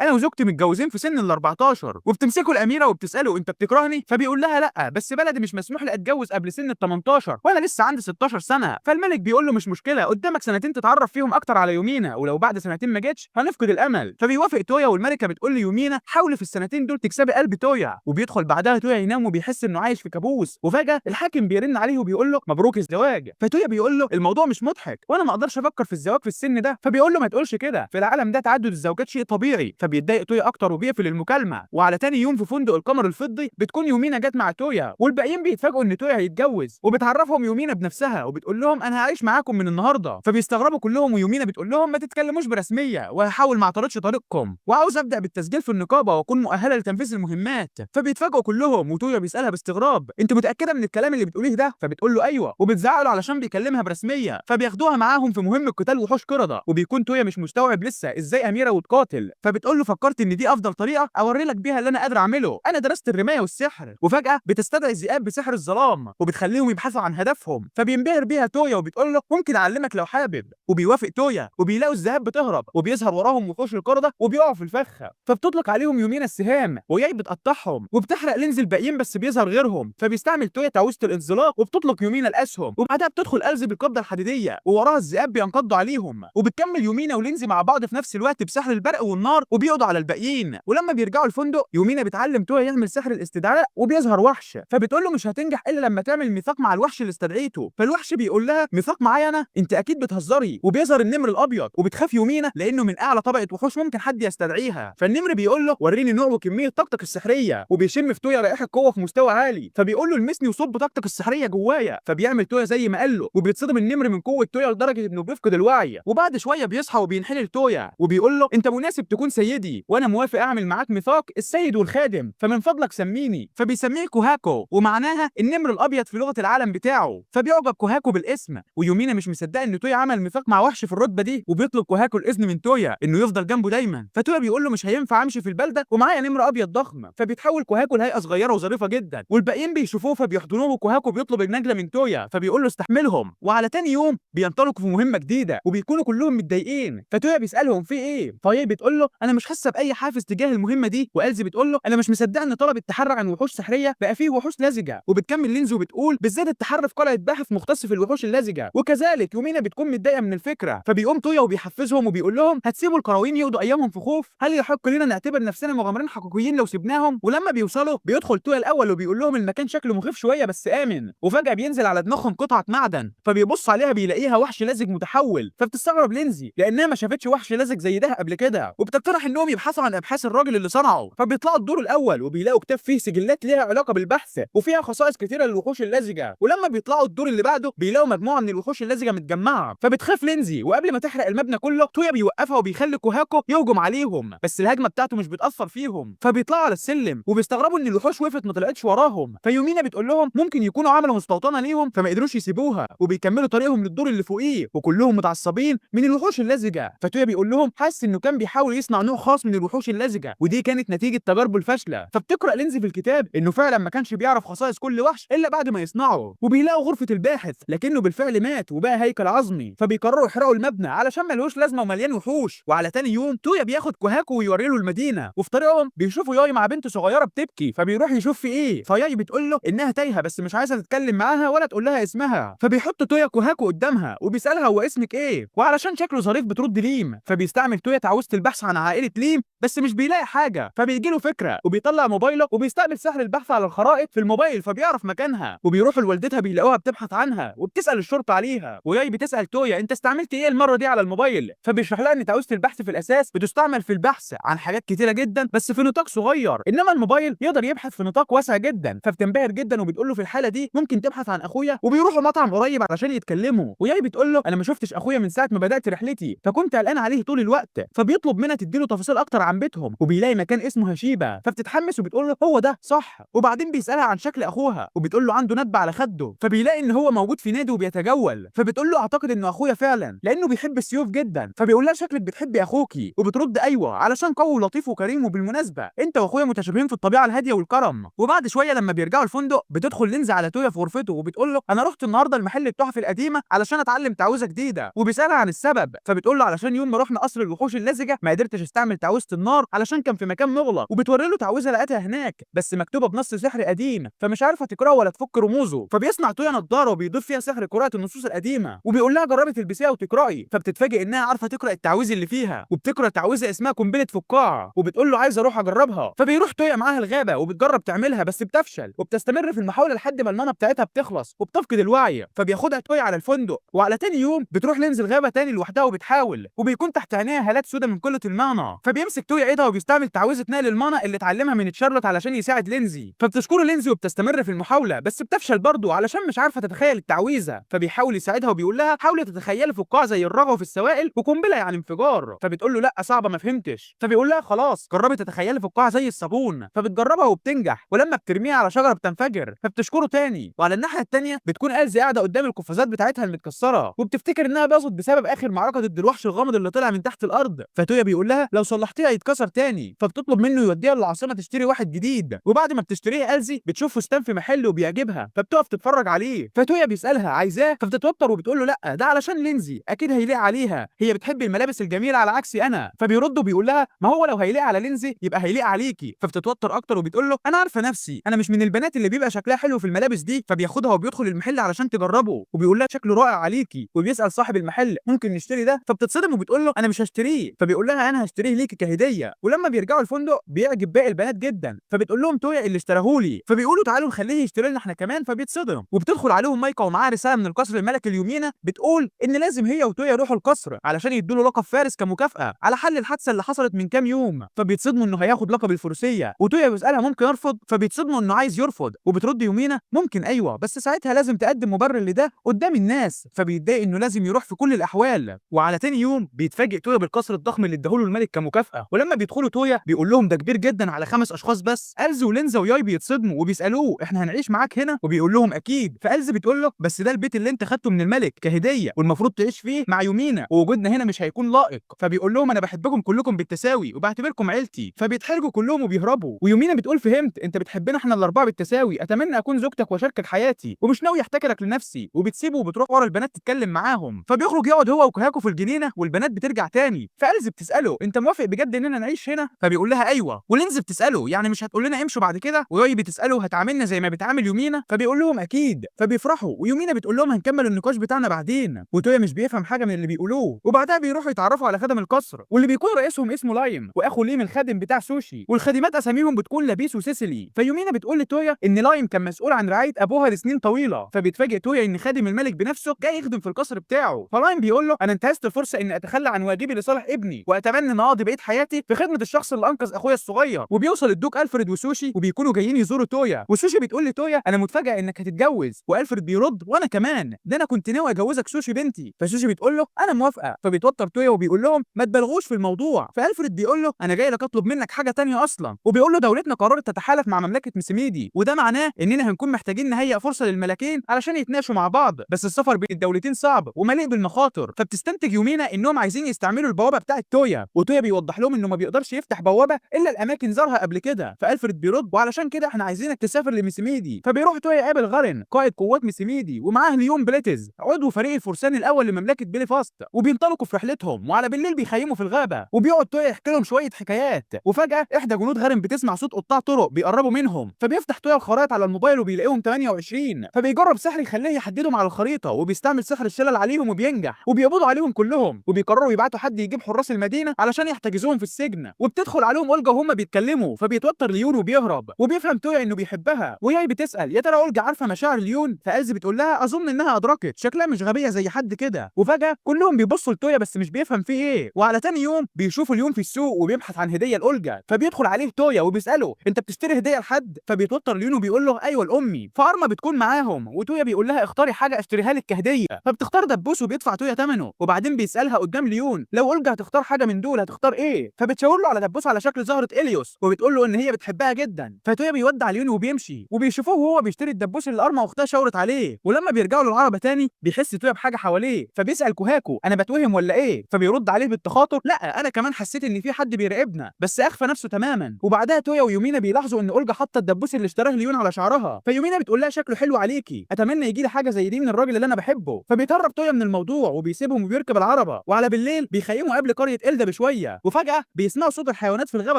انا وزوجتي متجوزين في سن ال 14. وبتمسكه الاميره وبتساله انت بتكرهني؟ فبيقول لها لا بس بلدي مش مسموح لي اتجوز قبل سن ال 18 وانا لسه عندي 16 سنه. فالملك بيقول له مش مشكله، قدامك سنتين تتعرف فيهم اكتر على يومينا، ولو بعد سنتين ما جتش هنفقد الامل. فبيوافق تويا، والملكه بتقول ليومينا حاولي في السنتين دول تكسبي قلب تويا. وبيدخل بعدها تويا ينام وبيحس انه عايش في كابوس. وفجاه الحاكم بيرن عليه وبيقول له مبروك الزواج. فتويا بيقول له الموضوع مش مضحك وانا ما اقدرش افكر في الزواج في السن ده. فبيقول له ما تقولش كده، في العالم ده تعدد الزوجات شيء طبيعي. فبيتضايق تويا اكتر وبيقفل المكالمه. وعلى تاني يوم في فندق القمر الفضي بتكون يومينا جت مع تويا، والباقيين بيتفاجئوا ان تويا هيتجوز. وبتعرفهم يومينا بنفسها وبتقول لهم انا هعيش معاكم من النهارده. فبيستغربوا كلهم، ويومينا بتقول لهم ما تتكلموش برسميه وهحاول ما اعترضش طريقكم، وعاوز ابدا بالتسجيل في النقابه واكون مؤهله لتنفيذ المهمات. فبيتفاجئوا كلهم، وتويا بيسالها باستغراب انت متاكده من الكلام اللي بتقوليه ده؟ فبتقول له ايوه، وبتزعله علشان بيكلمها برسميه. فبياخدوها معاهم في مهمه قتال وحوش قرده، وبيكون تويا مش مستوعب لسه ازاي اميره وتقاتل. فبتقول له فكرت ان دي افضل طريقه اوري لك بيها اللي انا قادر اعمله، انا درست الرمايه والسحر. وفجاه بتستدعي الذئاب بسحر الظلام وبتخليهم يبحثوا عن هدفهم. فبينبهر بيها تويا وبتقول له ممكن اعلمك لو حابب. وبيوافق تويا، وبيلاقوا الذئاب بتهرب وبيظهر وراهم وحوش القرده وبيقعوا في الفخ. فبتطلق عليهم يومينا السهام وياي بتقطعهم وبتحرق لينز الباقيين بس بيظهر غيرهم. فبيستعمل تويا تعويذه الانزلاق وبتطلق يومينا الاسهم، وبعدها بتدخل الزي بالقبضه الحديديه ووراها الذئاب بينقضوا عليهم. وبتكمل يومينا ولينزي مع بعض في نفس الوقت بسحر البرق والنار وبيقضوا على الباقيين. ولما بيرجعوا الفندق يومينا بتعلم تويا يعمل سحر الاستدعاء وبيظهر وحش. فبتقول له مش هتنجح الا لما تعمل ميثاق مع الوحش اللي استدعيته. فالوحش بيقول لها ميثاق معايا انا؟ انت اكيد بتهزري. وبيظهر النمر الابيض وبتخاف يومينا لانه من اعلى طبقه وحوش ممكن حد يستدعيها. فالنمر بيقول له وريني نوع وكميه طاقتك السحريه، وبيشم في تويا رائحه قوه في مستوى عالي. فبيقول له المسني وصب طاقتك السحريه جوايا. فبيعمل تويا زي ما قال له، وبيتصدم النمر من قوه تويا لدرجه انه بيفقد الوعي. وبعد شويه بيصحى وبينحني لتويا وبيقول له انت مناسب تكون سيدي، وانا موافق اعمل معاك ميثاق السيد والخادم، فمن فضلك سميني. فبيسميه كوهاكو، ومعناها النمر الابيض في لغه العالم بتاعه. فبيعجب كوهاكو بالاسم، ويومينا مش مصدق ان تويا عمل ميثاق مع وحش في الرتبه دي، وبيطلب كوهاكو الاذن من تويا انه يفضل جنبه دايما. فتويا بيقول له مش هينفع امشي في البلده ومعايا نمر ابيض ضخم. فبيتحول كوهاكو لهيئه صغيره وظريفه جدا، والباقيين بيشوفوه فبيحضنوه، وكوهاكو بيطلب النجله من تويا فبيقول له استحملهم. وعلى تاني يوم بينطلقوا في مهمه جديده وبيكونوا كلهم متضايقين. فتويا بيسالهم في ايه؟ فهي بتقول له انا مش حاسه باي حافز تجاه المهمه دي. والزي بتقول له انا مش مصدقه ان طلب التحرر عن وحوش سحريه بقى فيه وحوش لزجه. وبتكمل لينزو وبتقول بالذات التحرر في قلعه باحث مختص في الوحوش اللزجه. وكذلك يومينا بتكون متضايقه من الفكره. فبيقوم تويا وبيحفزهم وبيقول لهم هتسيبوا القراوين يقضوا ايامهم في خوف؟ هل يحق لنا نعتبر نفسنا مغامرين حقيقيين لو سيبناهم؟ ولما بيوصلوا بيدخل تويا الاول وبيقول لهم المكان شكله مخيف شويه بس امن. وفجاه بينزل على دماغهم قطعه معدن، فبيبص عليها بيلاقيها وحش لزج متحول. فبتستغرب لينزي لانها ما شافتش وحش لزج زي ده قبل كده، وبتقترح انهم يبحثوا عن ابحاث الراجل اللي صنعه. فبيطلعوا الدور الاول وبيلاقوا كتاب فيه سجلات ليها علاقه بالبحث وفيها خصائص كتيره للوحوش اللزجه. ولما بيطلعوا الدور اللي بعده بيلاقوا مجموعه من الوحوش اللزجه متجمعه. فبتخاف لينزي، وقبل ما تحرق المبنى كله تويا بيوقفها وبيخلي كوهاكو يهجم عليهم، بس الهجمه بتاعته مش بتاثر فيهم. فبيطلعوا على السلم وبيستغربوا ان الوحوش وقفت ما طلعتش وراهم. فيومينا بتقول لهم ممكن يكونوا عملوا مستوطنه ليهم فما قدروش يسيبوها، وبيكملوا طريقهم للدور اللي فوقيه وكلهم متعصبين من الوحوش اللزجه. فتويا بيقول لهم حاسس انه كان بيحاول يصنع نوع خاص من الوحوش اللزجه، ودي كانت نتيجه تجاربه الفاشله. فبتقرا لينزي في الكتاب انه فعلا ما كانش بيعرف خصائص كل وحش الا بعد ما يصنعه. وبيلاقوا غرفه الباحث لكنه بالفعل مات وبقى هيكل عظمي. فبيقرروا يحرقوا المبنى علشان ملوش لازمه ومليان وحوش. وعلى تاني يوم تويا بياخد كوهاكو ويوري له المدينه، وفي طريقهم بيشوفوا ياي مع بنت صغيره بتبكي. فبيروح يشوف في ايه. فياي بتقول له انها تايهه بس مش عايزه تتكلم معاها ولا تقول لها اسمها. فبيحط تويا كوهاكو قدامها وبيسالها هو اسمك ايه، وعلشان شكله ظريف بترد ليم. فبيستعمل تويا تعويذه البحث عن عائله ليم بس مش بيلاقي حاجه. فبيجي له فكره وبيطلع موبايله وبيستعمل سحر البحث على الخرائط في الموبايل فبيعرف مكانها. وبيروحوا لوالدتها بيلاقوها بتبحث عنها وبتسال الشرطه عليها. وياي بتسال تويا انت استعملت ايه المره دي على الموبايل؟ فبيشرح لها ان تعويذه البحث في الاساس بتستعمل في البحث عن حاجات كتيره جدا بس في نطاق صغير، انما الموبايل يقدر يبحث في نطاق واسع جدا. فبتنبهر جدا وبتقول له في الحاله دي ممكن تبحث عن اخويا. وبيروحوا مطعم قريب علشان يتكلموا. وياي بتقول له انا ما شفتش اخويا من ساعه ما بدات رحلتي فكنت قلقان عليه طول الوقت. فبيطلب منها تديله تفاصيل اكتر عن بيتهم، وبيلاقي مكان اسمه هشيبه. فبتتحمس وبتقول له هو ده صح. وبعدين بيسالها عن شكل اخوها وبتقول له عنده ندبه على خده. فبيلاقي ان هو موجود في نادي وبيتجول. فبتقول له اعتقد انه اخويا فعلا لانه بيحب السيوف جدا. فبيقول لها شكلك بتحبي اخوكي، وبترد ايوه علشان قوي ولطيف وكريم، وبالمناسبه انت واخويا متشابهين في الطبيعه الهاديه والكرم. وبعد شويه لما بيرجعوا الفندق بتدخل لينزا على تويا في غرفته وبتقول له انا رحت النهارده المحل التحف القديمه علشان اتعلم تعويذه جديده. وبيسالها عن السبب فبتقول له له علشان يوم ما رحنا قصر الوحوش اللزجه ما قدرتش استعمل تعويذه النار علشان كان في مكان مغلق، وبتوري له تعويذه لقيتها هناك بس مكتوبه بنص سحر قديم فمش عارفه تقراها ولا تفك رموزه، فبيصنع تويا نضاره وبيضيف فيها سحر قراءه النصوص القديمه وبيقول لها جربي تلبسيها وتقراي، فبتتفاجئ انها عارفه تقرا التعويذ اللي فيها وبتقرا تعويذه اسمها قنبله فقاعه وبتقول له عايزه اروح اجربها، فبيروح تويا معاها الغابه وبتجرب تعملها بس بتفشل وبتستمر في المحاوله لحد ما المنى بتاعتها بتخلص وبتفقد الوعي، فبياخدها تويا على الفندق، وعلى تاني يوم بتروح لينز الغابه تاني لوحدها وبتحاول وبيكون تحت عينيها هالات سودا من قله المعنى، فبيمسك تويا ايدها وبيستعمل تعويذه نقل المعنى اللي اتعلمها من تشارلوت علشان يساعد لينزي، فبتشكره لينزي وبتستمر في المحاوله بس بتفشل برضه علشان مش عارفه تتخيل التعويذه، فبيحاول يساعدها وبيقول لها حاولي تتخيلي فقاعه زي الرغوه في السوائل وقنبله يعني انفجار، فبتقول له لا صعبه ما فهمتش، فبيقول لها خلاص جربي تتخيلي فقاعه زي الصابون، فبتجربها وبتنجح ولما بترميها على شجره بتنفجر، فبتشكره تاني، وعلى الناحيه التانيه بتكون ألزي قاعده قدام القفازات بتاعتها المتكسره وبتفتكر انها باظت بسبب اخر معركه ضد الوحش الغامض اللي طلع من تحت الارض، فتويا بيقول لها لو صلحتيها يتكسر تاني، فبتطلب منه يوديها للعاصمه تشتري واحد جديد، وبعد ما بتشتريه ألزي بتشوف فستان في محل وبيعجبها فبتقف تتفرج عليه، فتويا بيسالها عايزاه فبتتوتر وبتقول له لا ده علشان لينزي اكيد هيليق عليها، هي بتحب الملابس الجميله على عكسي انا، فبيرد وبيقول لها ما هو لو هيليق على لينزي يبقى هيليق عليكي، فبتتوتر اكتر وبتقول له انا عارفه نفسي انا مش من البنات اللي بيبقى شكلها حلو في الملابس دي، فبياخدها وبيدخل المحل علشان تجربه وبيقول لها شكله رائع عليكي، وبيسال صاحب المحل ممكن نشتري ده، فبتتصدم وبتقول له انا مش هشتريه، فبيقول لها انا هشتريه ليكي كهديه، ولما بيرجعوا الفندق بيعجب باقي البنات جدا فبتقول لهم تويا اللي اشتراهولي، فبيقولوا تعالوا نخليه يشتري لنا احنا كمان، فبيتصدم وبتدخل عليهم مايكا ومعاها رساله من القصر الملكي اليومينا بتقول ان لازم هي وتويا يروحوا القصر علشان يدوا له لقب فارس كمكافاه على حل الحادثه اللي حصلت من كام يوم، فبيتصدموا انه هياخد لقب الفروسيه، وتويا بيسالها ممكن ارفض، فبيتصدموا انه عايز يرفض، وبترد يومينا ممكن ايوه بس ساعتها لازم تقدم مبرر لده قدام الناس، فبيتضايق انه لازم يروح في كل الاحوال، وعلى تاني يوم بيتفاجئ تويا بالقصر الضخم اللي اداهوله الملك كمكافاه، ولما بيدخلوا تويا بيقول لهم ده كبير جدا على 5 اشخاص بس، ألز ولينزا وياي بيتصدموا وبيسالوه احنا هنعيش معاك هنا، وبيقول لهم اكيد، فألز بتقول له بس ده البيت اللي انت خدته من الملك كهديه والمفروض تعيش فيه مع يومينا ووجودنا هنا مش هيكون لائق، فبيقول لهم انا بحبكم كلكم بالتساوي وبعتبركم عيلتي، فبيتحرجوا كلهم وبيهربوا، ويومينا بتقول فهمت انت بتحبنا احنا الاربعه بالتساوي، اتمنى اكون زوجتك واشاركك حياتي ومش ناوي احتكرك لنفسي، وبتسيبه وبتروح ورا البنات تتكلم معاهم، فبيخرج يقعد هو وكهاكو في الجنينه والبنات بترجع تاني، فألز بتساله انت موافق بجد اننا نعيش هنا، فبيقول لها ايوه، ولينز بتساله يعني مش هتقول لنا امشوا بعد كده، ويوي بتساله هتعاملنا زي ما بتعامل يومينا، فبيقول لهم اكيد، فبيفرحوا ويومينا بتقول لهم هنكمل النقاش بتاعنا بعدين، وتويا مش بيفهم حاجه من اللي بيقولوه، وبعدها بيروحوا يتعرفوا على خدم القصر واللي بيكون رئيسهم اسمه لايم واخو ليم الخادم بتاع سوشي، والخادمات اساميهم بتكون لابيس وسيسيلي، فيومينا بتقول لتويا ان لايم كان مسؤول عن رعايه ابوها لسنين طويله، فبيتفاجئ تويا ان خادم الملك بنفسه جاي يخدم في القصر بتاعه، فلايم بيقول له انا انتهزت الفرصه اني اتخلى عن واجبي لصالح ابني واتمنى ان اقضي بقيه حياتي في خدمه الشخص اللي انقذ اخويا الصغير، وبيوصل الدوق الفريد وسوشي وبيكونوا جايين يزوروا تويا، وسوشي بتقول لتويا انا متفاجئه انك هتتجوز، والفريد بيرد وانا كمان ده انا كنت ناوي اجوزك سوشي بنتي، فسوشي بتقول له انا موافقه، فبيتوتر تويا وبيقول لهم ما تبالغوش في الموضوع، فالفريد بيقول له انا جاي لك اطلب منك حاجه تانية اصلا، وبيقول له دولتنا قررت تتحالف مع مملكه مسيميدي وده معناه اننا هنكون محتاجين نهيئ فرصه للملكين علشان يتناقشوا مع بعض، بس السفر بين الدولتين صعب ومليء بالمخاطر، فبتستنتج يومينا انهم عايزين يستعملوا البوابه بتاعه تويا، وتويا بيوضح لهم انه ما بيقدرش يفتح بوابه الا الاماكن زارها قبل كده، فالفريد بيرد وعلشان كده احنا عايزينك تسافر لميسيميدي، فبيروح تويا يقابل غارين قائد قوات ميسيميدي ومعاه ليون بليتز عضو فريق الفرسان الاول لمملكه بيليفاست، وبينطلقوا في رحلتهم وعلى بالليل بيخيموا في الغابه، وبيقعد تويا يحكي لهم شويه حكايات، وفجاه احدى جنود غارين بتسمع صوت قطاع طرق بيقربوا منهم، فبيفتح تويا الخرائط على الموبايل وبيلاقيهم 28، فبيجرب سحر يخليه يحددهم على الخريطه وبيستعمل سحر الشلل عليهم وبينجح، وبيقبضوا عليهم كلهم وبيقرروا يبعتوا حد يجيب حراس المدينه علشان يحتجزوهم في السجن، وبتدخل عليهم اولجا وهم بيتكلموا فبيتوتر ليون وبيهرب، وبيفهم تويا انه بيحبها، وهي بتسال يا ترى اولجا عارفه مشاعر ليون، فألز بتقول لها اظن انها ادركت شكلها مش غبيه زي حد كده، وفجاه كلهم بيبصوا لتويا بس مش بيفهم في ايه، وعلى تاني يوم بيشوفوا ليون في السوق وبيبحث عن هديه لاولجا، فبيدخل عليه تويا وبيساله انت بتشتري هديه لحد، فبيتوتر ليون وبيقول له ايوه لامي، فارما بتكون معاهم وتويا بيقول لها اختاري حاجه اشتريها لك كهديه، فبتختار دبوس وبيدفع تويا ثمنه، وبعدين بيسالها قدام ليون لو اولجا هتختار حاجه من دول هتختار ايه، فبتشاور له على دبوس على شكل زهره اليوس وبتقول له ان هي بتحبها جدا، فتويا بيودع ليون وبيمشي، وبيشوفوه وهو بيشتري الدبوس اللي ارما واختها شاورت عليه، ولما بيرجعوا للعربه تاني بيحس تويا بحاجه حواليه، فبيسال كوهاكو انا بتوهم ولا ايه، فبيرد عليه بالتخاطر لا انا كمان حسيت ان في حد بيراقبنا بس اخفى نفسه تماما، وبعدها تويا ويومينا بيلاحظوا ان اولجا حاطه الدبوس اللي اشتراه ليون على شعرها، فيومينا بتقول لها شكله حلو عليكي اتمنى يجي لي حاجه زي دي من الراجل اللي انا بحبه، فبيتهرب تويا من الموضوع وبيسيبهم وبيركب العربه العربة، وعلى بالليل بيخيموا قبل قرية إلدا بشوية، وفجأة بيسمعوا صوت الحيوانات في الغابة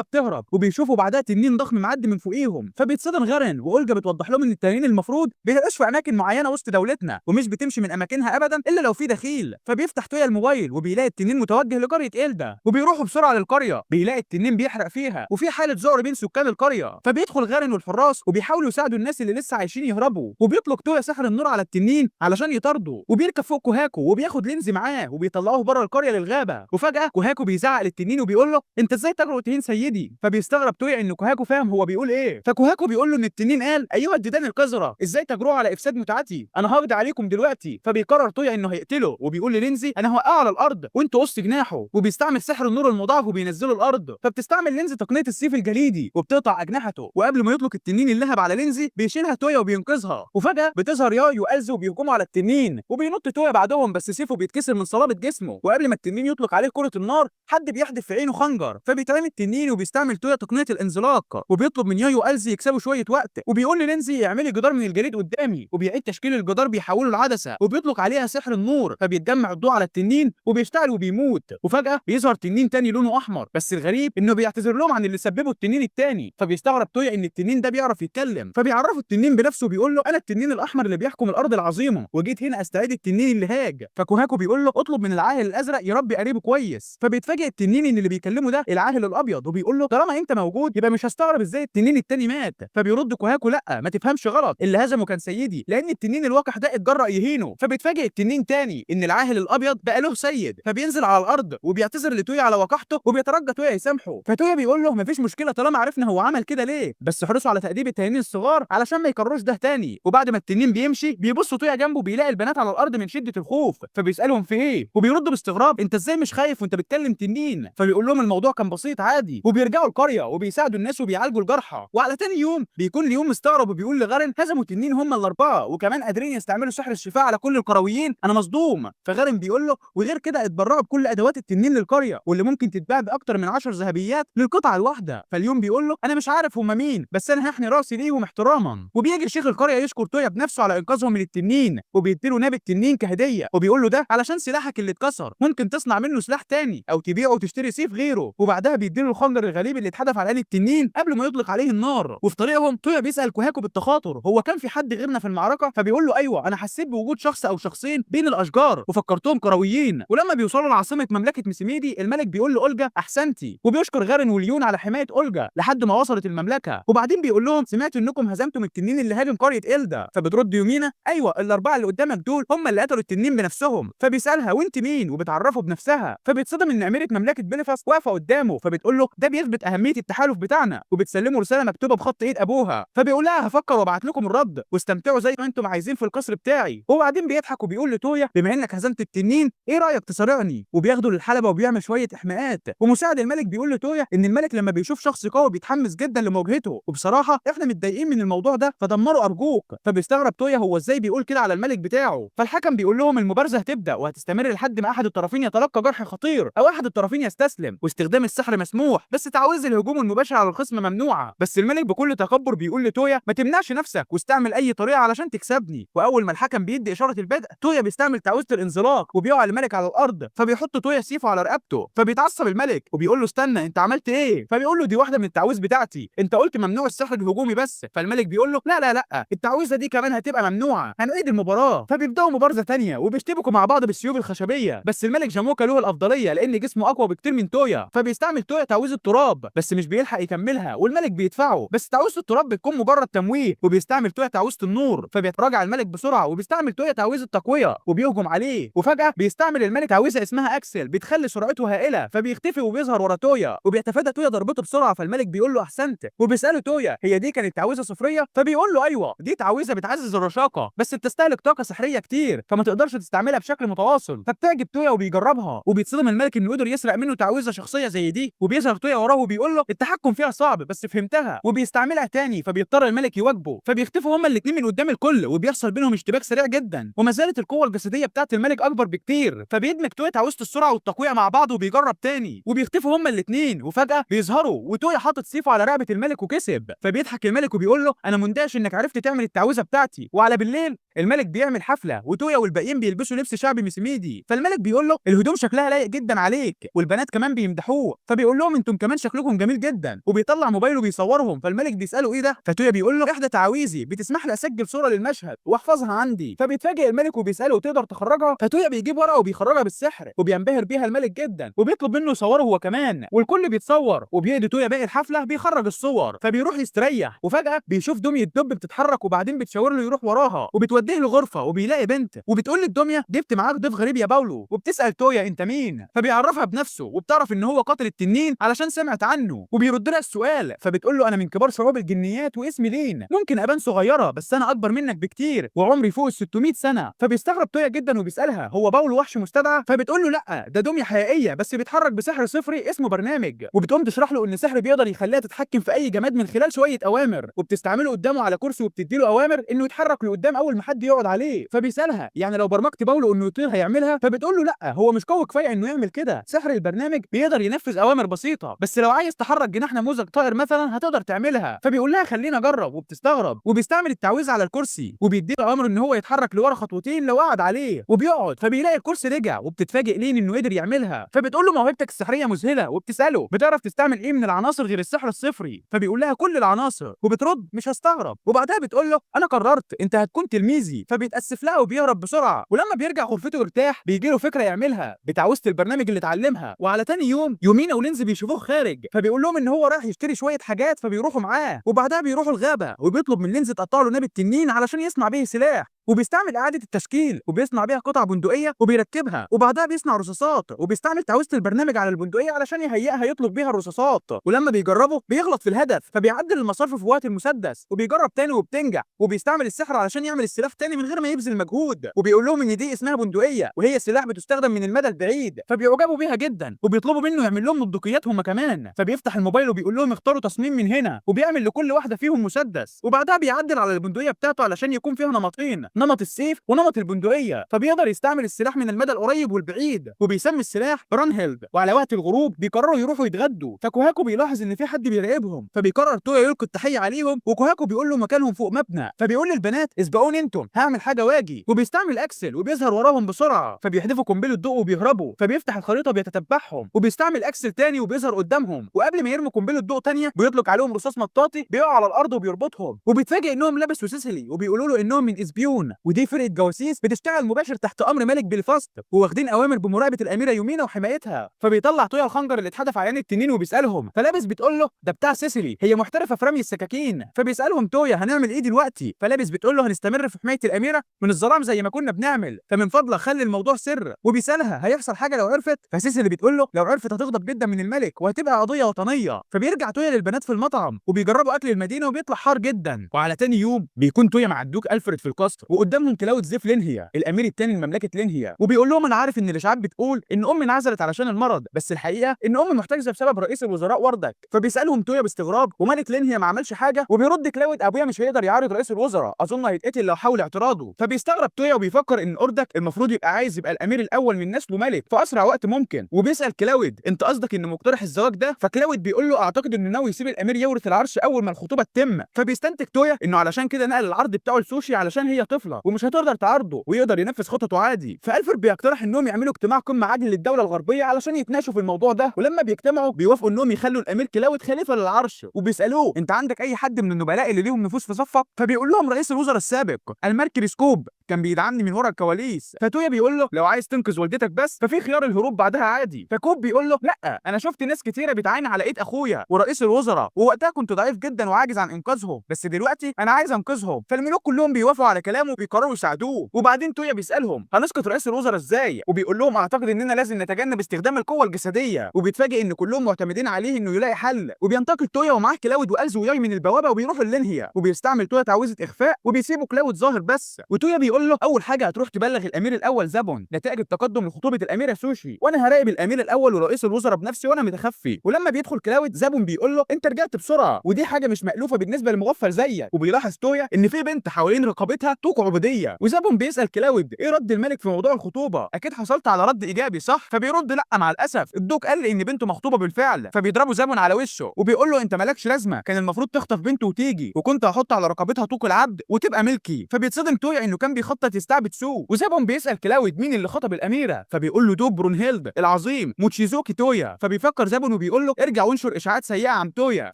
بتهرب، وبيشوفوا بعدها تنين ضخم معدي من فوقيهم، فبيتصدم غارن، وأولجا بتوضح لهم إن التنانين المفروض بيلاقوش في أماكن معينة وسط دولتنا، ومش بتمشي من أماكنها أبدا إلا لو في دخيل. فبيفتح تويا الموبايل وبيلاقي التنين متوجه لقرية إلدا، وبيروحوا بسرعة للقرية، بيلاقي التنين بيحرق فيها وفي حالة ذعر بين سكان القرية. فبيدخل غارن والحراس وبيحاولوا يساعدوا الناس اللي لسه عايشين يهربوا، وبيطلق تويا سحر النور على التنين علشان يطارده، وبيركب فوق كوهاكو وبياخد لينزي معاه وبيطلعوه بره القرية للغابة. وفجأة كوهاكو بيزعق للتنين وبيقول له انت ازاي تجرؤ تهين سيدي؟ فبيستغرب تويا ان كوهاكو فاهم هو بيقول ايه. فكوهاكو بيقول له ان التنين قال ايها الديدان القذرة، ازاي تجرؤوا على افساد متعتي؟ انا هقضي عليكم دلوقتي. فبيقرر تويا انه هيقتله، وبيقول للينزي انا هوقعه على الارض وانتوا وسط جناحه، وبيستعمل سحر النور المضاعف وبينزله الارض. فبتستعمل لينزي تقنية السيف الجليدي وبتقطع اجنحته، وقبل ما يطلق التنين اللهب على لينزي بيشيلها تويا وبينقذها. وفجأة بتظهر ياي وألزي وبيهجموا على التنين، وبينط تويا بعدهم بس سيفه بيتكسر من صلابة جسمه، وقبل ما التنين يطلق عليه كرة النار حد بيحدف في عينه خنجر، فبيترمي التنين وبيستعمل تويا تقنية الانزلاق، وبيطلب من ياي وألزي يكسبوا شوية وقت، وبيقول للينزي اعملي جدار من الجليد قدامي، وبيعيد تشكيل الجدار بيحوله لعدسة وبيطلق عليها سحر النور، فبيتجمع الضوء على التنين وبيشتعل وبيموت. وفجأة بيظهر تنين تاني لونه احمر، بس الغريب انه بيعتذر لهم عن اللي سببه التنين التاني. فبيستغرب تويا ان التنين ده بيعرف يتكلم، فبيعرفه التنين بنفسه وبيقول له انا التنين الاحمر اللي بيحكم الارض العظيمه، وجيت هنا استعيد التنين اللي هاج. فكوهاكو بيقول له اطلب من العاهل الازرق يربي قريبه كويس. فبيتفاجئ التنين ان اللي بيكلمه ده العاهل الابيض، وبيقول له طالما انت موجود يبقى مش هستغرب ازاي التنين التاني مات. فبيرد كوهاكو لا ما تفهمش غلط، اللي هزمه كان سيدي، لان التنين الوقح ده اتجرأ يهينه. فبيتفاجئ التنين تاني ان العاهل الابيض بقى له سيد، فبينزل على الارض وبيعتذر لتويا على وقحته وبيترجى تويا يسامحه. فتويا بيقول له مفيش مشكله طالما عرفنا هو عمل كده ليه، بس احرصوا على تأديب التنانين الصغار علشان ما يكرروش ده تاني. وبعد ما التنين بيمشي بيبص تويا جنبه بيلاقي البنات على الارض من شده الخوف، فبيسالهم في ايه، وبيردوا باستغراب انت ازاي مش خايف وانت بتكلم تنين؟ فبيقول لهم الموضوع كان بسيط عادي، وبيرجعوا القريه وبيساعدوا الناس وبيعالجوا الجرحى. وعلى تاني يوم بيكون اليوم مستغرب وبيقول لغارن هزموا التنين هم الاربعه وكمان قادرين يستعملوا سحر الشفاء على كل القرويين، انا مصدوم. فغارن بيقول له وغير كده اتبرعوا بكل ادوات التنين للقريه واللي ممكن تتباع باكتر من 10 ذهبيات للقطعه الواحده. فاليوم بيقول له انا مش عارف هم مين بس انا هحني راسي ليهم احتراما. وبيجي شيخ القريه يشكر تويا بنفسه على انقاذهم من التنين وبيديله ناب التنين كهديه، وبيقول له ده علشان سلاحك اللي اتكسر ممكن تصنع منه سلاح تاني او تبيعه وتشتري سيف غيره. وبعدها بيديله الخنجر الغريب اللي اتحدف على عين التنين قبل ما يطلق عليه النار. وفي طريقهم تويا بيسال كوهاكو بالتخاطر هو كان في حد غيرنا في المعركه؟ فبيقول له ايوه انا حسيت بوجود شخص او شخصين بين الاشجار وفكرتهم كرويين. ولما بيوصلوا لعاصمه مملكه مسيميدي الملك بيقول لاولجا احسنتي، وبيشكر غارن وليون على حمايه اولجا لحد ما وصلت المملكه. وبعدين بيقول لهم سمعت انكم هزمتم التنين اللي هاجم قريه إلدا. فبترد يومينا ايوه الاربعه اللي قدامك دول هم اللي قتلوا التنين بنفسهم. فبيسالها وانت مين وبتعرفه بنفسها، فبيتصدم ان اميره مملكه بيليفاس واقفه قدامه، فبتقول له ده بيثبت اهميه التحالف بتاعنا، وبتسلمه رساله مكتوبه بخط ايد ابوها. فبيقول لها هفكر وابعت لكم الرد واستمتعوا زي ما انتم عايزين في القصر بتاعي. وبعدين بيضحك وبيقول لتويا بما انك هزمت التنين ايه رايك تصارعني، وبياخده للحلبه وبيعمل شويه احماءات. ومساعد الملك بيقول لتويا ان الملك لما بيشوف شخص قوي بيتحمس جدا لمواجهته، وبصراحه احنا متضايقين من الموضوع ده فدمروا ارجوك. فبيستغرب تويا هو ازاي بيقول كده على الملك بتاعه. فالحكم بيقول لهم المبارزه هتبدا وهتستمر لحد ما احد الطرفين يتلقى جرح خطير او احد الطرفين يستسلم، واستخدام السحر مسموح بس تعويذ الهجوم المباشر على الخصم ممنوعه. بس الملك بكل تكبر بيقول لتويا ما تمنعش نفسك واستعمل اي طريقه علشان تكسبني. واول ما الحكم بيدي اشاره البدء تويا بيستعمل تعويذه الانزلاق وبيقع الملك على الارض، فبيحط تويا سيفه على رقبته. فبيتعصب الملك وبيقول له استنى انت عملت ايه؟ فبيقول له دي واحده من التعويذ بتاعتي، انت قلت ممنوع السحر الهجومي بس. فالملك بيقول له لا لا لا التعويذه دي كمان هتبقى ممنوعه، هنعيد المباراه. فبيبداوا مبارزه ثانيه وبيشتبكوا مع بعض بالسيوف الخشبيه، بس الملك جاموكا له الافضليه لان جسمه اقوى بكتير من تويا. فبيستعمل تويا تعويذ التراب بس مش بيلحق يكملها والملك بيدفعه، بس تعويذه التراب بتكون مجرد تمويه. وبيستعمل تويا تعويذه النور فبيتراجع الملك بسرعه وبيستعمل تويا تعويذ التقويه وبيهجم عليه. وفجاه بيستعمل الملك تعويذه اسمها اكسل بتخلي سرعته هائله فبيختفي وبيظهر ورا تويا وبيتفادى تويا ضربته بسرعه. فالملك بيقول له احسنت وبيساله تويا هي دي كانت تعويذه صفريه؟ فبيقول له ايوه دي تعويذه بتعزز الرشاقه بس بتستهلك طاقه سحريه كتير فما تقدرش تستعملها بشكل متواصل. فبتعجب تويا وبيجربها وبيتصدم الملك انه قدر يسرق منه تعويذه شخصيه زي دي. وبيظهر تويا وراه وبيقول له التحكم فيها صعب بس فهمتها، وبيستعملها تاني فبيضطر الملك يواجهه. فبيختفوا هما الاثنين من قدام الكل وبيحصل بينهم اشتباك سريع جدا، وما زالت القوه الجسديه بتاعت الملك اكبر بكتير. فبيدمج تويا تعويذه السرعه والتقويه مع بعض وبيجرب تاني وبيختفوا هما الاثنين. وفجاه بيظهروا وتويا حاطط سيفه على رقبه الملك وكسب. فبيضحك الملك وبيقول له انا مندهش انك عرفت تعمل التعويذه بتاعتي. وعلى بالليل الملك بيعمل حفله وتويا والباقيين بيلبسوا لبس شعبي مسيميدي، فالملك فالملك بيقول له الهدوم شكلها لايق جدا عليك، والبنات كمان بيمدحوه، فبيقول لهم انتم كمان شكلكم جميل جدا، وبيطلع موبايله بيصورهم. فالملك بيساله ايه ده؟ فتويا بيقول له احدى تعاويذي بتسمح لي اسجل صوره للمشهد واحفظها عندي. فبيتفاجئ الملك وبيساله تقدر تخرجها؟ فتويا بيجيب ورقه وبيخرجها بالسحر، وبينبهر بيها الملك جدا، وبيطلب منه يصوره هو كمان، والكل بيتصور، وبيهدي تويا باقي الحفله بيخرج الصور. فبيروح يستريح، وفجاه بيشوف دميه دب بتتحرك، وبعدين بتشاور له يروح وراها، وبتوديه لغرفه، وبيلاقي بنت وبتقول للدميه جبت معاك ضيف غريب يا باولو، وبتسال تويا انت مين؟ فبيعرفها بنفسه، وبتعرف ان هو قاتل التنين علشان سمعت عنه، وبيرد لها السؤال. فبتقول له انا من كبار شعوب الجنيات واسمي لين، ممكن ابان صغيره بس انا اكبر منك بكتير وعمري فوق ال 600 سنه. فبيستغرب تويا جدا وبيسالها هو باولو وحش مستدعى؟ فبتقول له لا، ده دميه حقيقيه بس بيتحرك بسحر صفري اسمه برنامج. وبتقوم تشرح له ان السحر بيقدر يخليها تتحكم في اي جماد من خلال شويه اوامر، وبتستعمله قدامه على كرسي، وبتدي له اوامر انه يتحرك لقدام اول ما حد يقعد عليه. فبيسالها يعني لو برمجت باولو انه يطير هيعملها؟ فبتقول له لا، هو مش قوي كفايه انه يعمل كده، سحر البرنامج بيقدر ينفذ اوامر بسيطه، بس لو عايز تحرك جناح نموذج طائر مثلا هتقدر تعملها. فبيقول لها خلينا اجرب، وبتستغرب، وبيستعمل التعويذه على الكرسي، وبيدي له اوامر ان هو يتحرك لورا خطوتين لو قعد عليه، وبيقعد. فبيلاقي الكرسي رجع، وبتتفاجئ لين انه قدر يعملها. فبتقول له موهبتك السحريه مذهله، وبتساله بتعرف تستعمل ايه من العناصر غير السحر الصفري؟ فبيقول لها كل العناصر، وبترد مش هستغرب. وبعدها بتقول له انا قررت انت هتكون تلميذي. فبيتاسف لها وبيهرب بسرعه، ولما بيرجع غرفته يرتاح بيجي له فكره يعملها بتعويذه البرنامج اللي اتعلمها. وعلى تاني يوم يومينا ولينز بيشوفوه خارج، فبيقول لهم ان هو رايح يشتري شويه حاجات، فبيروحوا معاه. وبعدها بيروحوا الغابه، وبيطلب من لينز تقطع له ناب التنين علشان يصنع به سلاح، وبيستعمل إعادة التشكيل، وبيصنع بيها قطع بندقية وبيركبها، وبعدها بيصنع رصاصات، وبيستعمل تعويذة البرنامج على البندقية علشان يهيئها يطلق بيها الرصاصات. ولما بيجربه بيغلط في الهدف، فبيعدل المصارف في وقت المسدس، وبيجرب تاني وبتنجح، وبيستعمل السحر علشان يعمل السلاح تاني من غير ما يبذل مجهود. وبيقول لهم ان دي اسمها بندقية، وهي سلاح بتستخدم من المدى البعيد. فبيعجبوا بيها جدا، وبيطلبوا منه يعمل لهم بندقيات هم كمان. فبيفتح الموبايل وبيقول لهم اختاروا تصميم من هنا، وبيعمل لكل واحده فيهم مسدس. وبعدها بيعدل على البندقية بتاعته علشان يكون فيها نمطين، نمط السيف ونمط البندقيه، فبيقدر يستعمل السلاح من المدى القريب والبعيد. وبيسمي السلاح رانهيلد. وعلى وقت الغروب بيقرروا يروحوا يتغدوا، فكوهاكو بيلاحظ ان في حد بيراقبهم، فبيقرر تويا يلقي التحيه عليهم، وكوهاكو بيقول له مكانهم فوق مبنى. فبيقول للبنات اسبقوني انتم، هعمل حاجه واجي. وبيستعمل اكسل وبيظهر وراهم بسرعه، فبيحدفوا قنبله ضوء وبيهربوا. فبيفتح الخريطه بيتتبعهم، وبيستعمل اكسل تاني وبيظهر قدامهم، وقبل ما يرموا قنبله ضوء تانيه بيطلق عليهم رصاص مطاطي بيقع على الارض وبيربطهم. وبيتفاجئ انهم لبسوا سيسيلي، وبيقولوا له انهم من اسبيون، ودي فرقه جواسيس بتشتغل مباشر تحت امر ملك بلفاست، وواخدين اوامر بمراقبه الاميره يومينا وحمايتها. فبيطلع تويا الخنجر اللي اتحدف على عين التنين وبيسالهم، فلابس بتقول له ده بتاع سيسيلي، هي محترفه في رمي السكاكين. فبيسالهم تويا هنعمل ايه دلوقتي؟ فلابس بتقول له هنستمر في حمايه الاميره من الظلام زي ما كنا بنعمل، فمن فضلك خلي الموضوع سر. وبيسالها هيحصل حاجه لو عرفت؟ فسيسيلي بتقول له لو عرفت هتغضب جدا من الملك وهتبقى قضيه وطنيه. فبيرجع تويا للبنات في المطعم، وبيجربوا اكل المدينه وبيطلع حار جدا. وعلى تاني يوم بيكون تويا مع الدوك الفريد في القصر، وقدامهم كلاود زيف لينهيا الامير الثاني لمملكه لينهيا، وبيقول لهم انا عارف ان الاشاعات بتقول ان امي انعزلت علشان المرض، بس الحقيقه ان امي محتجزه بسبب رئيس الوزراء وردك. فبيسالهم تويا باستغراب، وملك لينهيا ما عملش حاجه، وبيرد كلاود ابويا مش هيقدر يعارض رئيس الوزراء، اظن هيتقتل لو حاول اعتراضه. فبيستغرب تويا وبيفكر ان اوردك المفروض يبقى عايز يبقى الامير الاول من نسله ملك في اسرع وقت ممكن، وبيسال كلاود انت قصدك انه مقترح الزواج ده؟ فكلاود بيقول له اعتقد انه ناوي يسيب الامير يورث العرش اول ما الخطوبه تتم. فبيستنتج تويا انه علشان كده نقل العرض بتاعه لسوشي علشان هي طفله ومش هتقدر تعارضه ويقدر ينفذ خططه عادي. فالفرد بيقترح انهم يعملوا اجتماع قمه عاجل للدوله الغربيه علشان يتناقشوا في الموضوع ده، ولما بيجتمعوا بيوافقوا انهم يخلوا الامير كلاود خليفه للعرش. وبيسالوه انت عندك اي حد من النبلاء اللي ليهم نفوذ في صفك؟ فبيقول لهم رئيس الوزراء السابق المركري سكوب كان بيدعمني من ورا الكواليس. فتويا بيقول له لو عايز تنقذ والدتك بس ففي خيار الهروب بعدها عادي. فكوب بيقول له لا، انا شفت ناس كتيره بتعاني على ايد اخويا ورئيس الوزراء، ووقتها كنت ضعيف جدا وعاجز عن انقاذهم، بس دلوقتي انا عايز انقذهم. فالملوك كلهم بيوافقوا على كلامه وبيقرروا يساعدوه. وبعدين تويا بيسالهم هنسقط رئيس الوزراء ازاي؟ وبيقول لهم اعتقد اننا لازم نتجنب استخدام القوه الجسديه. وبيتفاجئ ان كلهم معتمدين عليه انه يلاقي حل، وبينتقل تويا ومعاه كلاود والز وياي من البوابه وبيروحوا للينهيا، وبيستعمل تويا تعويذه اخفاء وبيسيبوا كلاود ظاهر بس. وتويا بيقول له اول حاجه هتروح تبلغ الامير الاول زابون نتائج التقدم لخطوبه الاميره سوشي، وانا هراقب الامير الاول ورئيس الوزراء بنفسي وانا متخفي. ولما بيدخل كلاود زابون بيقول له انت رجعت بسرعه، ودي حاجه مش مألوفه بالنسبه لمغفل زيك. وبيلاحظ تويا ان في بنت حوالين رقبتها طوق عبوديه. وزابون بيسال كلاود ايه رد الملك في موضوع الخطوبه؟ اكيد حصلت على رد ايجابي صح؟ فبيرد لا مع الاسف الدوق قال لي ان بنته مخطوبه بالفعل. فبيضربوا زابون على وشه وبيقول له انت مالكش لازمه، كان المفروض تخطف بنته وتيجي، وكنت هحط على رقبتها طوق العبد وتبقى ملكي. فبيتصدم تويا انه كان بيخطط يستعبد سو. وزابون بيسال كلاود مين اللي خطب الاميره، فبيقول له دوب برونهيلد العظيم موتشيزوكي تويا. فبيفكر زابون وبيقول له ارجع وانشر اشاعات سيئه عن تويا.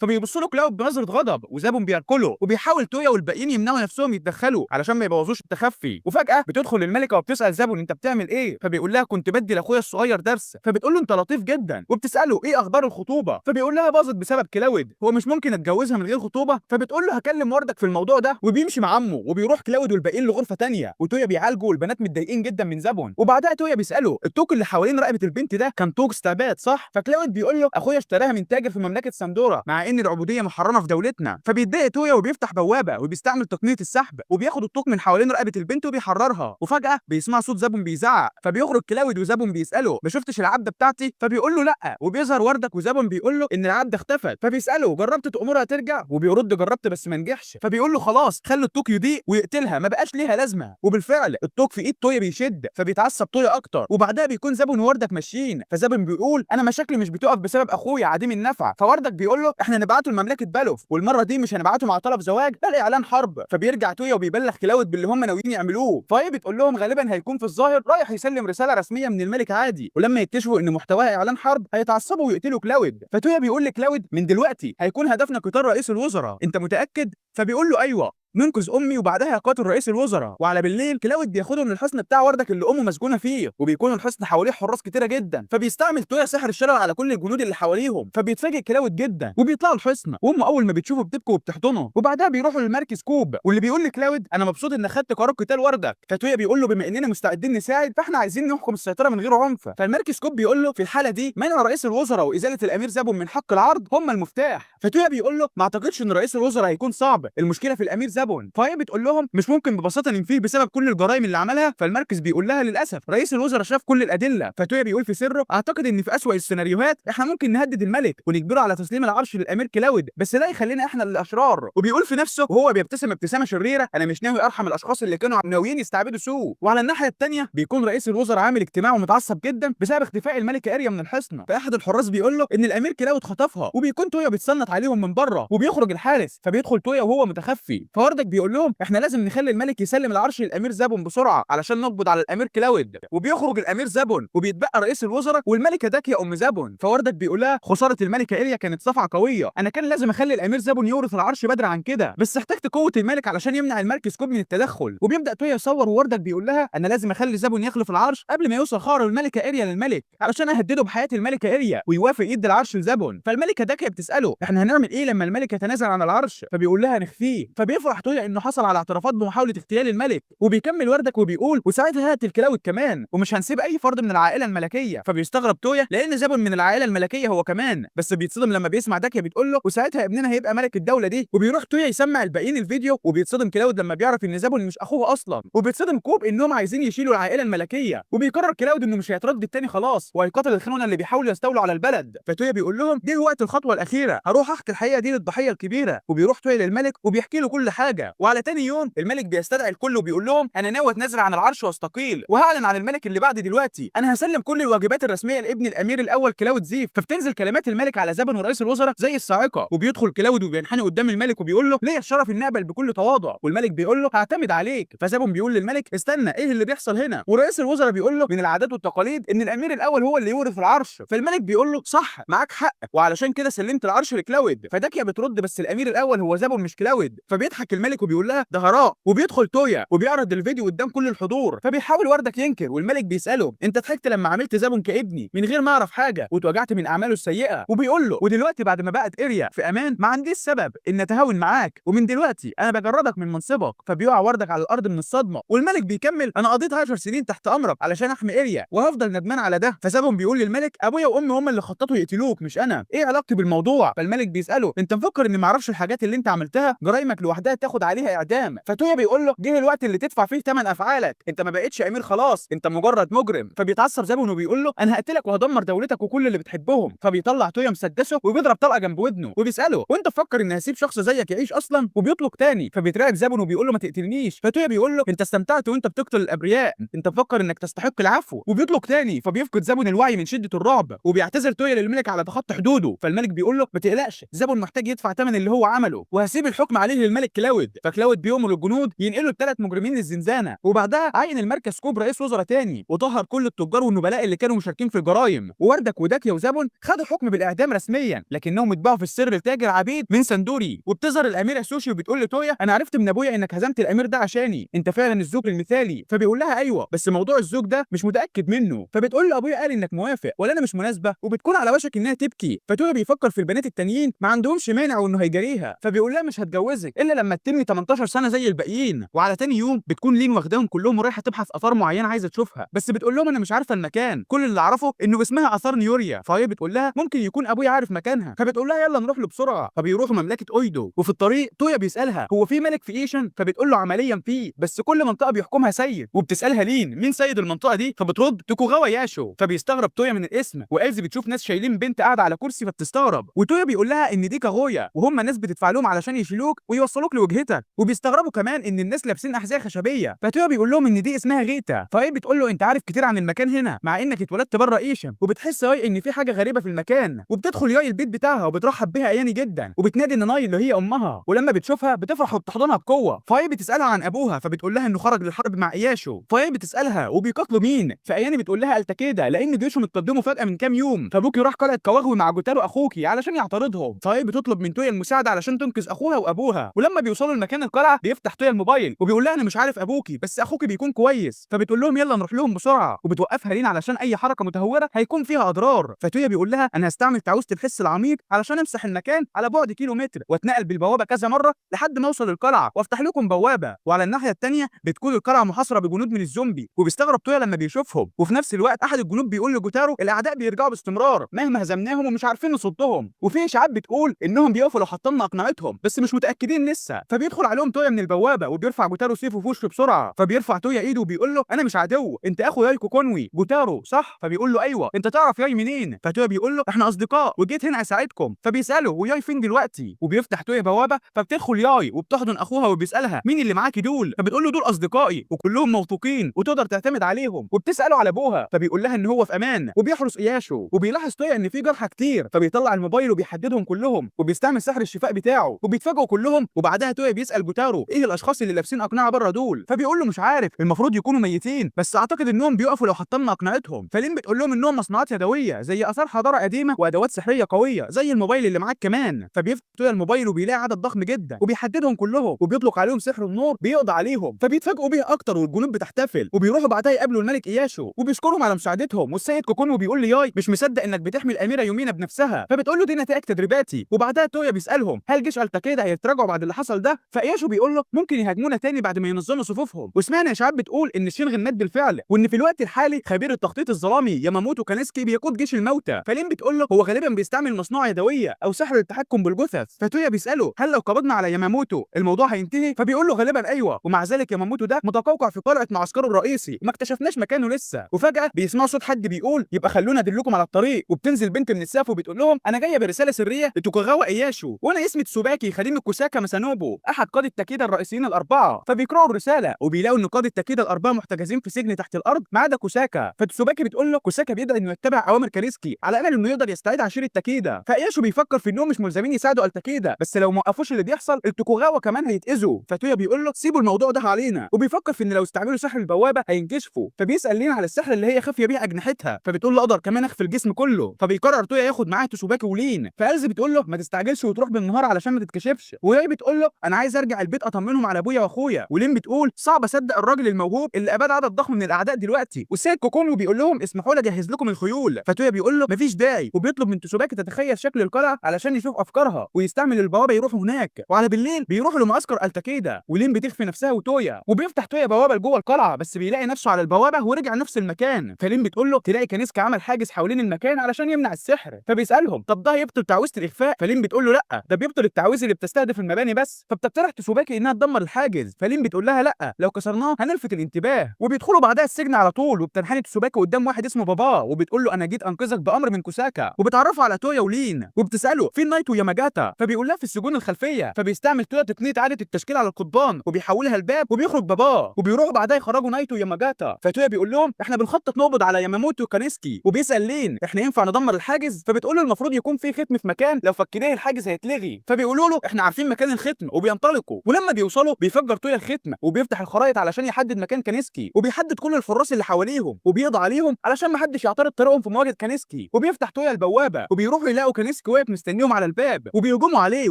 فبيبص له كلاود بنظره غضب، وزابون بيركله وبيحاول تويا والباقيين يمنعوا نفسهم يتدخلوا علشان ما يبوظوش التخفي. وفجاه بتدخل الملكه وبتسال زابون انت بتعمل ايه؟ فبيقول لها كنت بدي لاخويا الصغير درس. فبتقول له انت لطيف جدا، وبتساله ايه اخبار الخطوبه؟ فبيقول لها باظت بسبب كلاود، هو مش ممكن اتجوزها من غير خطوبه؟ فبتقول له هكلم وردك في الموضوع ده، وبيمشي مع عمه. وبيروح كلاود والباقيين لغرفه ثانيه، وتويا بيعالجوا والبنات متضايقين جدا من زابون. وبعدها تويا بيساله التوك اللي حوالين رقبه البنت ده كان توك استعباد صح؟ فكلاود بيقول له اخويا اشتراها من تاجر في مملكه ساندورا مع ان العبوديه محرمه في دولتنا. فبيتضايق تويا وبيفتح بوابه وبيستعمل تقنيه السحب، وبياخد التوك من حوالين رقبه البنت وبيحررها. وفجاه بيسمع صوت زابون بيزعق، فبيخرج كلاود وزابون بيساله ما شفتش العبده بتاعتي؟ فبيقول له لا. وبيظهر وردك وزابون بيقول له ان العبده اختفت. فبيساله جربت تامرها ترجع؟ وبيرد جربت بس ما نجحش. فبيقول له خلاص خلي التوك يضيق ويقتلها، ما بقاش ليها لازمه. وبالفعل التوك في ايد تويا بيشد، فبيتعصب تويا اكتر. وبعدها بيكون زابون ووردك ماشيين، فزابون بيقول انا مشاكلي مش بتقف بسبب اخويا عديم النفع. فوردك بيقول له احنا نبعته لمملكه بلوف، والمره دي مش هنبعته مع طلب زواج بل اعلان حرب. فبيرجع تويا وبيبلغ كلاود باللي هم ناويين يعملوه. فهي بتقول لهم غالبا هيكون في الظاهر رايح يسلم رساله رسميه من الملك عادي، ولما يكتشفوا ان محتواها اعلان حرب هيتعصبوا ويقتلوا كلاود. فتويا بيقول لكلاود من دلوقتي هيكون هدفنا قتال رئيس الوزراء، انت متاكد؟ فبيقول له ايوه ننقذ امي وبعدها قاتل رئيس الوزراء. وعلى بالليل كلاود بياخدهم للحصن بتاع وردك اللي امه مسجونه فيه، وبيكون الحصن حواليه حراس كتيره جدا. فبيستعمل تويا سحر الشلل على كل الجنود اللي حواليهم، فبيتفاجئ كلاود جدا وبيطلعوا الحصن، وامه اول ما بتشوفه بتبكي وبتحضنه. وبعدها بيروحوا للمركز كوب، واللي بيقول لكلاود انا مبسوط ان خدت قرار قتال وردك. فتويا بيقول له بما اننا مستعدين نساعد فاحنا عايزين نحكم السيطره من غير عنف. فالمركز كوب بيقول له في الحاله دي منع رئيس الوزراء وازاله الامير زابون من حق العرض هم المفتاح. فتويا بيقول له ما اعتقدش ان رئيس الوزراء هيكون صعب، المشكله في الامير زابون. فهي بتقول لهم مش ممكن ببساطه ننفيه بسبب كل الجرائم اللي عملها. فالمركز بيقول لها للاسف رئيس الوزراء شاف كل الادله. فتويا بيقول في سره اعتقد ان في اسوأ السيناريوهات احنا ممكن نهدد الملك ونجبره على تسليم العرش للامير كلاود، بس ده يخلينا احنا الاشرار. وبيقول في نفسه وهو بيبتسم ابتسامه شريره انا مش ناوي ارحم الاشخاص اللي كانوا ناويين يستعبدوا سو. وعلى الناحيه الثانيه بيكون رئيس الوزراء عامل اجتماع ومتعصب جدا بسبب اختفاء الملكه اريا من الحصن. فاحد الحراس بيقول له ان الامير كلاود خطفها، وبيكون تويا بيتصنت عليهم من بره. وبيخرج الحارس فبيدخل تويا وهو متخفي. فوردك بيقول لهم احنا لازم نخلي الملك يسلم العرش للامير زابون بسرعه علشان نقبض على الامير كلاود. وبيخرج الامير زابون وبيتبقى رئيس الوزراء والملكه داكيا ام زابون. فوردك بيقول لها خساره الملكه اريا كانت صفعه قويه، انا كان لازم اخلي الامير زابون يورث العرش بدري عن كده، بس احتجت قوه الملك علشان يمنع المركز كوب من التدخل. وبيبدا تويا يصور ووردك بيقول لها انا لازم اخلي زابون يخلف العرش قبل ما يوصل خبر الملكه اريا للملك علشان اهدده بحياه الملكه اريا ويوافق يدي العرش لزابون. فالملكه داكيا بتساله احنا هنعمل ايه لما الملك يتنازل عن العرش؟ فبيقول لها نخفيه. فبيفرح تويا انه حصل على اعترافات بمحاوله اغتيال الملك. وبيكمل وردك وبيقول وساعتها هقتل كلاود كمان ومش هنسيب اي فرد من العائله الملكيه. فبيستغرب تويا لان زابون من العائله الملكيه هو كمان، بس بيتصدم لما بيسمع داكيا بتقول له وساعتها ابننا هيبقى ملك الدوله دي. وبيروح تويا يسمع الباقيين الفيديو، وبيتصدم كلاود لما بيعرف ان زابون مش اخوه اصلا. وبيتصدم كوب انهم عايزين يشيلوا العائله الملكيه. وبيقرر كلاود انه مش هيتردد تاني خلاص وهيقاتل الخونه اللي بيحاولوا يستولوا على البلد. فتويا بيقول لهم دي وقت الخطوه الاخيره، هروح احكي الحقيقه دي للضحيه الكبيره. وبيروح تويا للملك وبيحكي له كل حاجه. وعلى تاني يوم الملك بيستدعي الكل وبيقول لهم انا ناوي اتنازل عن العرش واستقيل، وهعلن عن الملك اللي بعد دلوقتي انا هسلم كل الواجبات الرسميه لابن الامير الاول كلاود زيف. فبتنزل كلمات الملك على زابون ورئيس الوزراء زي الصاعقه، وبيدخل كلاود وبينحني قدام الملك وبيقول له ليا الشرف اني اقبل بكل تواضع. والملك بيقول له هعتمد عليك. فزابون بيقول للملك استنى ايه اللي بيحصل هنا؟ ورئيس الوزراء بيقول له من العادات والتقاليد ان الامير الاول هو اللي يورث العرش. فالملك بيقول له صح معاك حق وعلشان كده سلمت العرش لكلاود. فداكيا بترد بس الامير الاول هو زابون مش كلاود. فبيضحك الملك وبيقول لها ده هراء. وبيدخل تويا وبيعرض الفيديو قدام كل الحضور. فبيحاول وردك ينكر، والملك بيساله انت ضحكت لما عملت زابون كابني من غير ما اعرف حاجه واتوجعت من اعماله السيئه. وبيقول له ودلوقتي بعد ما بقت اريا في امان ما عنديش سبب ان اتهاون معاك، ومن دلوقتي انا بجردك من منصبك. فبيقع وردك على الارض من الصدمه. والملك بيكمل انا قضيت 10 سنين تحت امرك علشان احمي اريا وهفضل ندمان على ده. فزابون بيقول للملك ابويا وامي هم اللي خططوا يقتلوك مش انا، ايه علاقتي بالموضوع؟ فالملك بيساله انت مفكر اني ما اعرفش الحاجات اللي انت عملتها؟ جرايمك لوحدها تاخد عليها اعدام. فتويا بيقول له جه الوقت اللي تدفع فيه ثمن افعالك، انت ما بقتش امير خلاص انت مجرد مجرم. فبيتعصب زابون وبيقول له انا هقتلك وهدمر دولتك وكل اللي بتحبهم. فبيطلع تويا مسدسه وبيضرب طلقه جنب ودنه وبيساله وانت فكر اني هسيب شخص زيك يعيش اصلا؟ وبيطلق تاني. فبيترعب زابون وبيقول له ما تقتلنيش. فتويا بيقول له انت استمتعت وانت بتقتل الابرياء، انت مفكر انك تستحق العفو؟ وبيطلق تاني. فبيفقد زابون الوعي من شده الرعب وبيعتذر تويا للملك على تخطي حدوده. فالملك بيقول له ما تقلقش زابون محتاج يدفع ثمن اللي هو عمله وهسيب الحكم عليه للملك كلاود. كلاود، فكلاود بيؤمر الجنود ينقلوا ال3 مجرمين للزنزانه، وبعدها عين المركز كوب رئيس وزراء تاني وطهر كل التجار والنبلاء اللي كانوا مشاركين في الجرايم، ووردك وداكيا وزابون خدوا حكم بالاعدام رسميا، لكنهم اتباعوا في السر لتاجر عبيد من سندوري. وبتظهر الاميره سوشي وبتقول لتويا انا عرفت من ابويا انك هزمت الامير ده عشاني، انت فعلا الزوج المثالي. فبيقول لها ايوه بس موضوع الزوج ده مش متاكد منه. فبتقول له ابويا قال انك موافق ولا انا مش مناسبه، وبتكون على وشك انها تبكي. فتويا بيفكر في البنات التانيين ما عندهمش مانع وانه هيجاريها، فبيقول لها مش هتجوزك الا لما تتمي 18 سنه زي الباقيين. وعلى تاني يوم بتكون لين واخداهم كلهم ورايحه تبحث اثار معينه عايزه تشوفها، بس بتقول لهم انا مش عارفه المكان، كل اللي اعرفه انه اسمها اثار نيوريا. فهي بتقول لها ممكن يكون ابويا عارف مكانها، فبتقول لها يلا نروح له بسرعه. فبيروحوا مملكه اويدو، وفي الطريق تويا بيسالها هو في ملك في ايشن، فبتقول له عمليا فيه بس كل منطقه بيحكمها سيد. وبتسالها لين مين سيد المنطقه دي، فبترد توكوغاوا ياشو. فبيستغرب تويا من الاسم، والز بتشوف ناس شايلين بنت قاعده على كرسي فبتستغرب، وتويا بيقول لها ان دي كاغويا وهم ناس بتدفع لهم علشان يشيلوك ويوصلوك لوجهتك. وبيستغربوا كمان ان الناس لابسين احذيه خشبيه، فتويا بيقول لهم ان دي اسمها غيتا. فهي بتقول له انت عارف كتير عن المكان هنا مع انك اتولدت بره ايشن. وبتحس هي ان في حاجه غريبه في المكان، وبتدخل ياي البيت بتاعها وبترحب بيها اياني جدا، وبتنادي ان ناي اللي هي امها، ولما بتشوفها بتفرح وبتحضنها بقوه. فهي بتسالها عن ابوها، فبتقول لها انه خرج للحرب مع اياشو. فهي بتسالها وبيقاتلوا مين، فاياني بتقول لها التاكيدا لان جيشهم اتقدموا فجاه من كام يوم، فابوكي راح قلعه كواغوي مع جوتارو اخوكي علشان يعترضهم. فهي بتطلب من تويا المساعده علشان تنقذ اخوها وابوها. ولما بيوصلوا لمكان القلعه بيفتح تويا الموبايل وبيقول لها انا مش عارف ابوكي بس اخوكي بيكون كويس. فبتقول لهم يلا نروح لهم بسرعه، وبتوقفها لين علشان اي حركه متهوره هيكون فيها اضرار. فتويا بيقول لها انا هستعمل تعويذه الحس العميق علشان امسح المكان على بعد كيلومتر واتنقل بالبوابه كذا مره لحد ما اوصل القلعه وافتح لكم بوابه. وعلى الناحيه الثانيه بتكون القلعه محاصره بجنود من الزومبي، وبيستغرب تويا لما بيشوفهم. وفي نفس الوقت احد الجنود بيقول لجوتارو الاعداء بيرجعوا باستمرار مهما هزمناهم ومش عارفين نصدهم، وفي اشاعات بتقول انهم بيقفوا لو حطمنا اقنعتهم بس مش متاكدين لسه. فبيدخل عليهم تويا من البوابه وبيرفع جوتارو سيفه في وشه بسرعه. فبيرفع تويا ايده وبيقول له انا مش عدو، انت اخو يايكو كونوي جوتارو صح؟ فبيقول له ايوه، انت تعرف ياي منين؟ فتويا بيقول له احنا اصدقاء وجيت هنا اساعدكم. فبيساله وياي فين دلوقتي، وبيفتح تويا بوابه فبتدخل ياي وبتحضن اخوها وبيسالها مين اللي معاكي دول، فبتقول له دول اصدقائي وكلهم موثوقين وتقدر تعتمد عليهم. وبتساله على ابوها فبيقول لها ان هو في امان وبيحرس اياشو. وبيلاحظ تويا ان في جرحى كتير، فبيطلع الموبايل وبيحددهم كلهم وبيستعمل سحر الشفاء بتاعه وبيتفاجئوا كلهم. وبعدها تويا بيسال جوتارو ايه الاشخاص اللي لابسين اقنعه بره دول، فبيقول له مش عارف، المفروض يكونوا ميتين بس اعتقد انهم بيقفوا لو حطمنا اقنعتهم. فلين بتقول لهم انهم مصنوعات يدويه زي اثار حضاره قديمه وادوات سحريه قويه زي الموبايل اللي معاك كمان. فبيفتح تويا الموبايل وبيلاقي عدد ضخم جدا وبيحددهم كلهم وبيطلق عليهم سحر النور بيقضي عليهم، فبيتفاجئوا بيه اكتر والجنود بتحتفل. وبيروحوا بعدها يقابلوا الملك اياشو وبيشكرهم على مساعدتهم. والسيد كوكونو بيقول لياي مش مصدق انك بتحمي الاميره يومينا بنفسها، فبتقول له دي نتائج تدريباتي. وبعدها تويا بيسالهم هل جيش التاكيدا هيتراجعوا بعد اللي حصل ده، فاياشو بيقول له ممكن يهاجمونا تاني بعد ما ينظموا صفوفهم. وسمعنا اشاعات بتقول ان شينغن مات بالفعل، وان في الوقت الحالي خبير التخطيط الظلامي ياماموتو كانسكي بيقود جيش الموتى. فلين بتقول له هو غالبا بيستعمل مصنوعه يدويه او سحر التحكم بالجثث. فتويا بيساله هل لو قبضنا على ياماموتو الموضوع هينتهي، فبيقول له غالبا ايوه، ومع ذلك ياماموتو ده متقوقع في قلعه معسكره الرئيسي وما اكتشفناش مكانه لسه. وفجاه بيسمعوا صوت حد بيقول يبقى خلونا ادلكم على الطريق، وبتنزل بنت من السقف وبتقول لهم انا جايه برساله سريه لتوكوغاوا اياشو وانا اسمي تسوباكي خديم الكوساكا مسانوبو احد قاده تاكيدا الرئيسيين الاربعه. فبيقراوا الرساله وبيلاقوا ان قاده تاكيدا الاربعه محتجزين في سجن تحت الارض ما عدا كوساكا. فتسوباكي بتقول له كوساكا بيدعي انه يتبع اوامر كاريسكي على امل انه يقدر يستعيد عشيره تاكيدا. فاياشو بيفكر في انهم مش ملزمين يساعدوا التاكيدا بس لو ما وقفوش اللي بيحصل التوكوغاوا كمان هيتاذوا. فتويا بيقول له سيبوا الموضوع ده علينا، وبيفكر في ان لو استعملوا سحر البوابه هينكشفوا. فبيسال لين على السحر اللي هي خافيه بيه اجنحتها، فبتقول له اقدر كمان اخفي الجسم كله. فبيقرر تويا ياخد معاه تسوباكي ولين. فالز بتقول له ما تستعجلش وتروح بالنهار علشان ما تتكشفش. وهي بتقول له انا عايز ارجع البيت اطمنهم على ابويا واخويا. ولين بتقول صعب اصدق الراجل الموهوب اللي اباد عدد ضخم من الاعداء دلوقتي. والسيد كوكونو بيقول لهم اسمحوا لي اجهز لكم الخيول. فتويا بيقول له مفيش داعي، وبيطلب من تسوباكي تتخيل شكل القلعه علشان يشوف افكارها ويستعمل البوابه يروحوا هناك. وعلى بالليل بيروحوا لمعسكر التاكيدا ولين بتخفي نفسها وتويا، وبيفتح تويا بوابه لجوه القلعه بس بيلاقي نفسه على البوابه ورجع نفس المكان. فلين بتقول له تلاقي كانسكا عمل حاجز حوالين المكان علشان يمنع السحر. فبيسالهم طب ده هيبطل تعويذه الاخفاء؟ فلين بتقول له لا، ده بيبطل التعويذ اللي بتستهدف المباني بس. فبتقترح تسوباكي انها تدمر الحاجز. فلين بتقول لها لا، لو كسرناه هنلفت الانتباه. وبيدخلوا بعدها السجن على طول، وبتنحني تسوباكي قدام واحد اسمه بابا وبتقول له انا جيت انقذك بامر من كوساكا. وبتعرفه على تويا ولين وبتساله فين نايتو ياماجاتا، فبيقول لها في السجون الخلفيه. فبيستعمل تويا تقنيه اعاده التشكيل على القضبان وبيحولها الباب وبيخرج بابا، وبيروحوا بعدها يخرجوا نايتو ياماجاتا. فتويا بيقول لهم احنا بنخطط نقبض على ياماموتو كانسكي. وبيسال لين احنا ينفع ندمر الحاجز؟ فبتقول له المفروض يكون في ختم في مكان لو فكيناه الحاجز هيتلغي. فبيقولوا له احنا عارفين مكان الختم وبينطلقوا، ولما بيوصلوا بيفجر تويا الختمه وبيفتح الخرائط علشان يحدد مكان كانسكي، وبيحدد كل الحراس اللي حواليهم وبيقضي عليهم علشان ما حدش يعترض طريقهم في مواجهه كانسكي، وبيفتح تويا البوابه وبيروحوا يلاقوا كانسكي واقف مستنيهم على الباب وبيهجموا عليه،